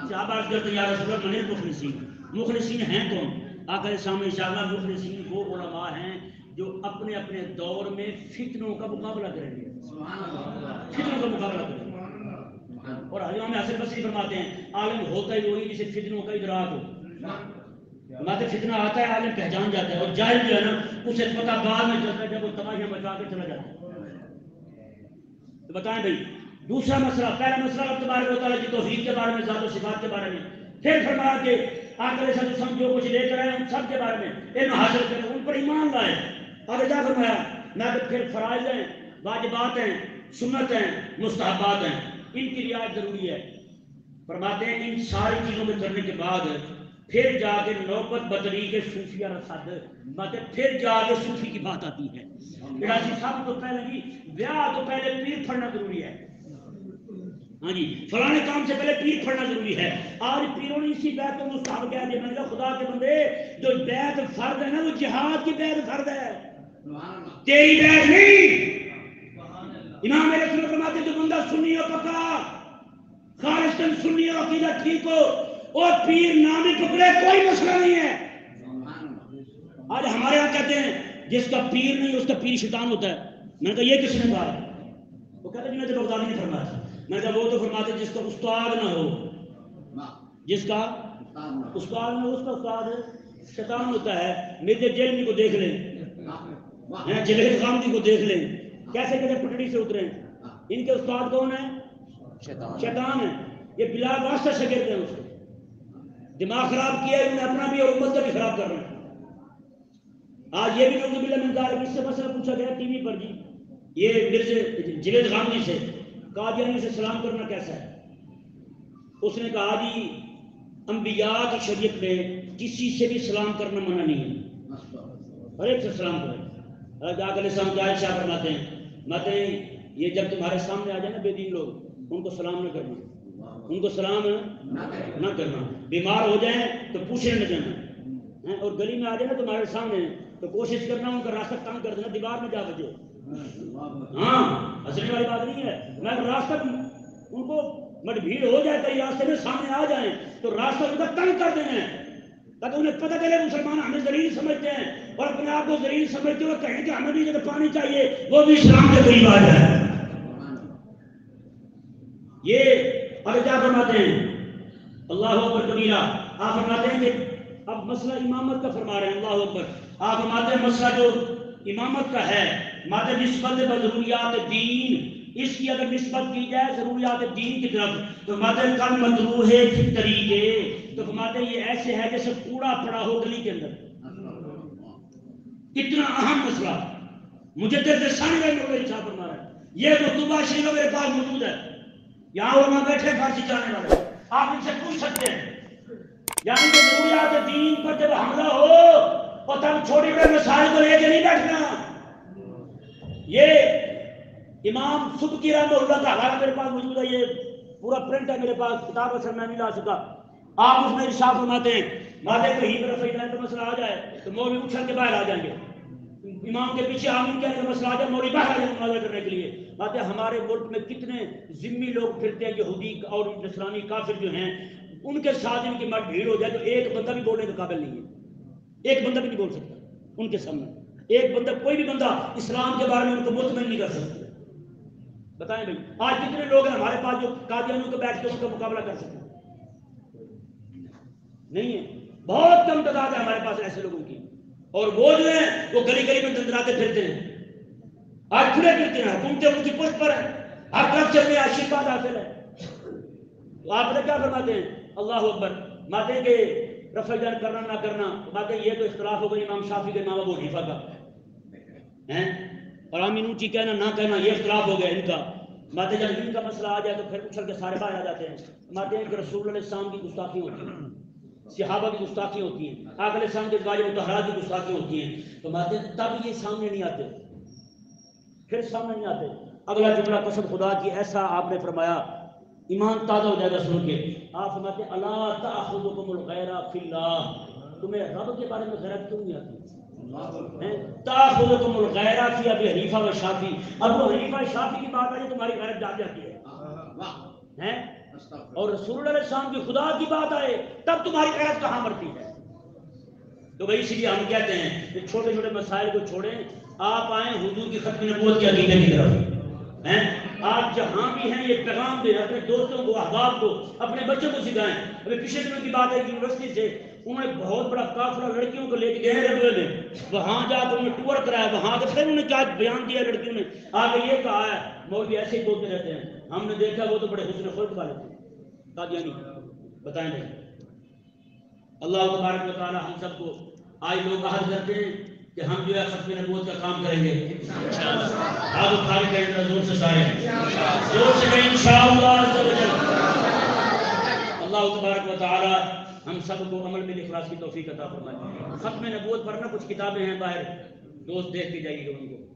صحابہ عرض کرتے ہیں یا رسول اللہ من المخلصین، مخلصین ہیں کون؟ آقا علیہ السلام نے ارشاد فرمایا مخلصین وہ علماء ہیں جو اپنے اپنے دور میں فتنوں کا مقابلہ کریں گے، فتنوں کا مقابلہ کریں گے۔ اور امام حسن بصری فرماتے ہیں عالم ہوتا ہی وہی جسے فتنوں کا ادراک ہو، فرماتے فتنہ آتا ہے عالم پہچان جاتا ہے، اور جاہل جو ہے نا اسے پتہ بعد میں چلتا ہے جب وہ تباہیاں مچا کے چلا جاتا ہے۔ تو بتائیں بھائی دوسرا مسئلہ، پہلا مسئلہ اللہ تبارک و تعالیٰ کی توحید کے بارے میں، ذات و صفات کے بارے میں، پھر فرمایا کہ آقا علیہ السلام جو کچھ لے کر آئے ان سب کے بارے میں علم حاصل کریں، ان پر ایمان لائیں۔ اور کیا فرمایا، میں پھر فرائض ہیں، واجبات ہیں، سنت ہیں، مستحبات ہیں، ان کی رعایت ضروری ہے۔ فرماتے ہیں ان ساری چیزوں میں کرنے کے بعد پھر جا کے نوبت بطریق صوفیہ رسد، پھر جا کے صوفی کی بات آتی ہے۔ سب تو پہلے بیاہ تو پہلے پیر پڑھنا ضروری ہے، ہاں جی فلانے کام سے پہلے پیر پڑھنا ضروری ہے. آج پیروں نے اسی بیعت کو مستحب کہہ دیا. میں نے کہا خدا کے بندے جو بیعت فرض ہے نا وہ جہاد کی بیعت فرض ہے, تیری بیعت نہیں. امام میرے سنت فرماتے جو بندہ سنی ہو پکا, خالصتاً سنی ہو, عقیدہ ٹھیک ہو, اور پیر نامی پکڑے کوئی مسئلہ نہیں ہے. آج ہمارے یہاں کہتے ہیں جس کا پیر نہیں اس کا پیر شیطان ہوتا ہے. میں نے کہا یہ کس نے کہا؟ وہ کہتے ہیں جنید بغدادی نے فرمایا. میں نے کہا وہ تو فرماتے جس کا استاد نہ ہو, جس کا استاد نہ ہو اس کا استاد شیطان ہوتا ہے. میرے جیلنی کو دیکھ لیں, جلیل خامدی کو دیکھ لیں, کیسے کیسے پٹڑی سے اترے ہیں. ان کے استاد کون ہیں؟ شیطان ہے. یہ بلا واسطہ شاگرد ہیں. اس کو دماغ خراب کیا ہے انہوں نے اپنا بھی اور امت کا بھی خراب کر رہے ہیں. آج یہ بھی نعوذ باللہ من ذالک اس سے مسئلہ پوچھا گیا ٹی وی پر, جی یہ مرزا جوید غامدی سے قادیانی سے سلام کرنا کیسا ہے؟ اس نے کہا جی انبیاء کی شریعت میں کسی سے بھی سلام کرنا منع نہیں ہے, ہر ایک سے سلام کریں. حضرت علیہ السلام کیا ارشاد فرماتے ہیں یہ جب تمہارے سامنے آ جائے نا بے دین لوگ ان کو سلام نہ کرنا, ان کو سلام نہ کرنا. بیمار ہو جائیں تو پوچھنے نہ جانا, اور گلی میں آ جائے نا تمہارے سامنے تو کوشش کرنا ان کا راستہ تنگ کر دینا, دیوار میں جا بجے. ہاں ہنسنے والی بات نہیں ہے. میں راستہ ان کو مٹ بھیڑ ہو جائے کئی راستے میں سامنے آ جائیں تو راستہ ان کا تنگ کر دینا ہے, تاکہ انہیں پتہ چلے مسلمان ہمیں ذلیل سمجھتے ہیں اور اپنے آپ کو ذلیل سمجھتے ہوئے کہیں کہ ہمیں بھی جگہ پانی چاہیے وہ بھی اسلام کے قریب آ جائے. یہ اب کیا فرماتے ہیں اللہ اکبر کبیرہ. آپ فرماتے ہیں کہ اب مسئلہ امامت کا فرما رہے ہیں. اللہ اکبر. آپ فرماتے ہیں مسئلہ جو امامت کا ہے مادہ نسبت ضروریات دین, اس کی اگر نسبت کی جائے ضروریات دین کی طرف تو مادہ کل مدروح ہے کس طریقے, تو فرماتے ہیں یہ ایسے ہے جیسے کوڑا پڑا ہو گلی کے اندر. اتنا اہم مسئلہ مجدد ثانی رحمہ اللہ فرما رہا ہے. یہ مکتوبہ شریف میرے پاس موجود ہے, یہاں علماء بیٹھے فارسی جانے والے, آپ ان سے پوچھ سکتے ہیں. یعنی کہ ضروریات دین پر جب حملہ ہو اور تب چھوٹے بڑے مسائل کو لے کے نہیں بیٹھنا. یہ امام سبکی رحمہ اللہ کا حوالہ میرے پاس موجود ہے, یہ پورا پرنٹ ہے میرے پاس, کتاب اصل میں نہیں لا سکا. آپ اس میں ارشاد فرماتے ہیں مادے کہیں پر رفع کا مسئلہ آ جائے تو مولوی اچھل کے باہر آ جائیں گے, امام کے پیچھے آمین کہنے کا مسئلہ آ جائے مولوی باہر آ جائیں مناظرہ کرنے کے لیے. بات ہے ہمارے ملک میں کتنے ذمی لوگ پھرتے ہیں, یہودی اور نصرانی کافر جو ہیں, ان کے ساتھ ان کی مت بھیڑ ہو جائے تو ایک بندہ بھی بولنے کے قابل نہیں ہے, ایک بندہ بھی نہیں بول سکتا ان کے سامنے. ایک بندہ کوئی بھی بندہ اسلام کے بارے میں ان کو مطمئن نہیں کر سکتا. بتائیں بھائی آج کتنے لوگ ہیں ہمارے پاس جو قادیانیوں کو بیٹھ کے ان کا مقابلہ کر سکتے ہیں؟ نہیں ہے, بہت کم تعداد ہے ہمارے پاس ایسے لوگوں کی. اور وہ جو ہیں وہ گلی گلی میں دندراتے پھرتے ہیں, آج کھلے پھرتے ہیں, حکومتیں ان کی پشت پر ہیں, ہر طرف سے انہیں آشیرواد حاصل ہے. تو آپ نے کیا فرماتے ہیں اللہ اکبر, ماتے کہ رفع جان کرنا نہ کرنا, ماتے یہ تو اختلاف ہوگا امام شافعی کے امام ابو حنیفہ کا, اور آمین اونچی کہنا نہ کہنا یہ اختلاف ہو گیا ان کا. ماتے جب ان کا مسئلہ آ جائے تو پھر اچھل کے سارے باہر آ جاتے ہیں. ماتے ہیں کہ رسول اللہ علیہ السلام کی گستاخی ہوتی ہیں, صحابہ کی گستاخی ہوتی ہیں, آقا علیہ السلام کے ازواج مطہرات کی گستاخی ہوتی ہیں. تو ماتے تب یہ سامنے نہیں آتے, پھر سامنے نہیں آتے. اگلا جملہ قسم خدا کی ایسا آپ نے فرمایا ایمان تازہ ہو جائے گا سن کے. آپ فرماتے ہیں الا تاخذکم الغیر فی اللہ, تمہیں رب کے بارے میں غیرت کیوں نہیں آتی؟ تاخذکم الغیر فی ابی حنیفہ و شافعی, ابو حنیفہ شافعی کی بات آئی تمہاری غیرت جاگ جاتی ہے, اور رسول اللہ علیہ السلام کی خدا کی بات آئے تب تمہاری غیرت کہاں مرتی ہے؟ تو بھائی اسی لیے ہم کہتے ہیں کہ چھوٹے چھوٹے مسائل کو چھوڑیں, آپ آئیں حضور کی ختم نبوت کے عقیدے کی طرف. آپ جہاں بھی ہیں یہ پیغام دیں اپنے دوستوں کو, احباب کو, اپنے بچوں کو سکھائیں. ابھی پچھلے دنوں کی بات ہے یونیورسٹی سے انہوں نے بہت بڑا قافلہ لڑکیوں کو لے کے گئے ربوے میں, وہاں جا کر انہوں نے ٹور کرایا, وہاں کے پھر انہوں نے کیا بیان دیا لڑکیوں نے, آگے یہ کہا ہے مولوی ایسے ہی بولتے رہتے ہیں, ہم نے دیکھا وہ تو بڑے حسن خلق والے تھے قادیانی. بتائیں نہیں. اللہ تبارک و تعالی ہم سب کو آج لوگ عہد کرتے ہیں کہ ہم جو ہے ختم نبوت کا کام کریں گے انشاءاللہ. آج اٹھانے کا زور سے سارے زور سے کہیں انشاءاللہ. اللہ تبارک و تعالی ہم سب کو عمل میں اخلاص کی توفیق عطا فرمائے. ختم نبوت پر نہ کچھ کتابیں ہیں باہر, دوست دیکھ کے جائیے گا ان کو.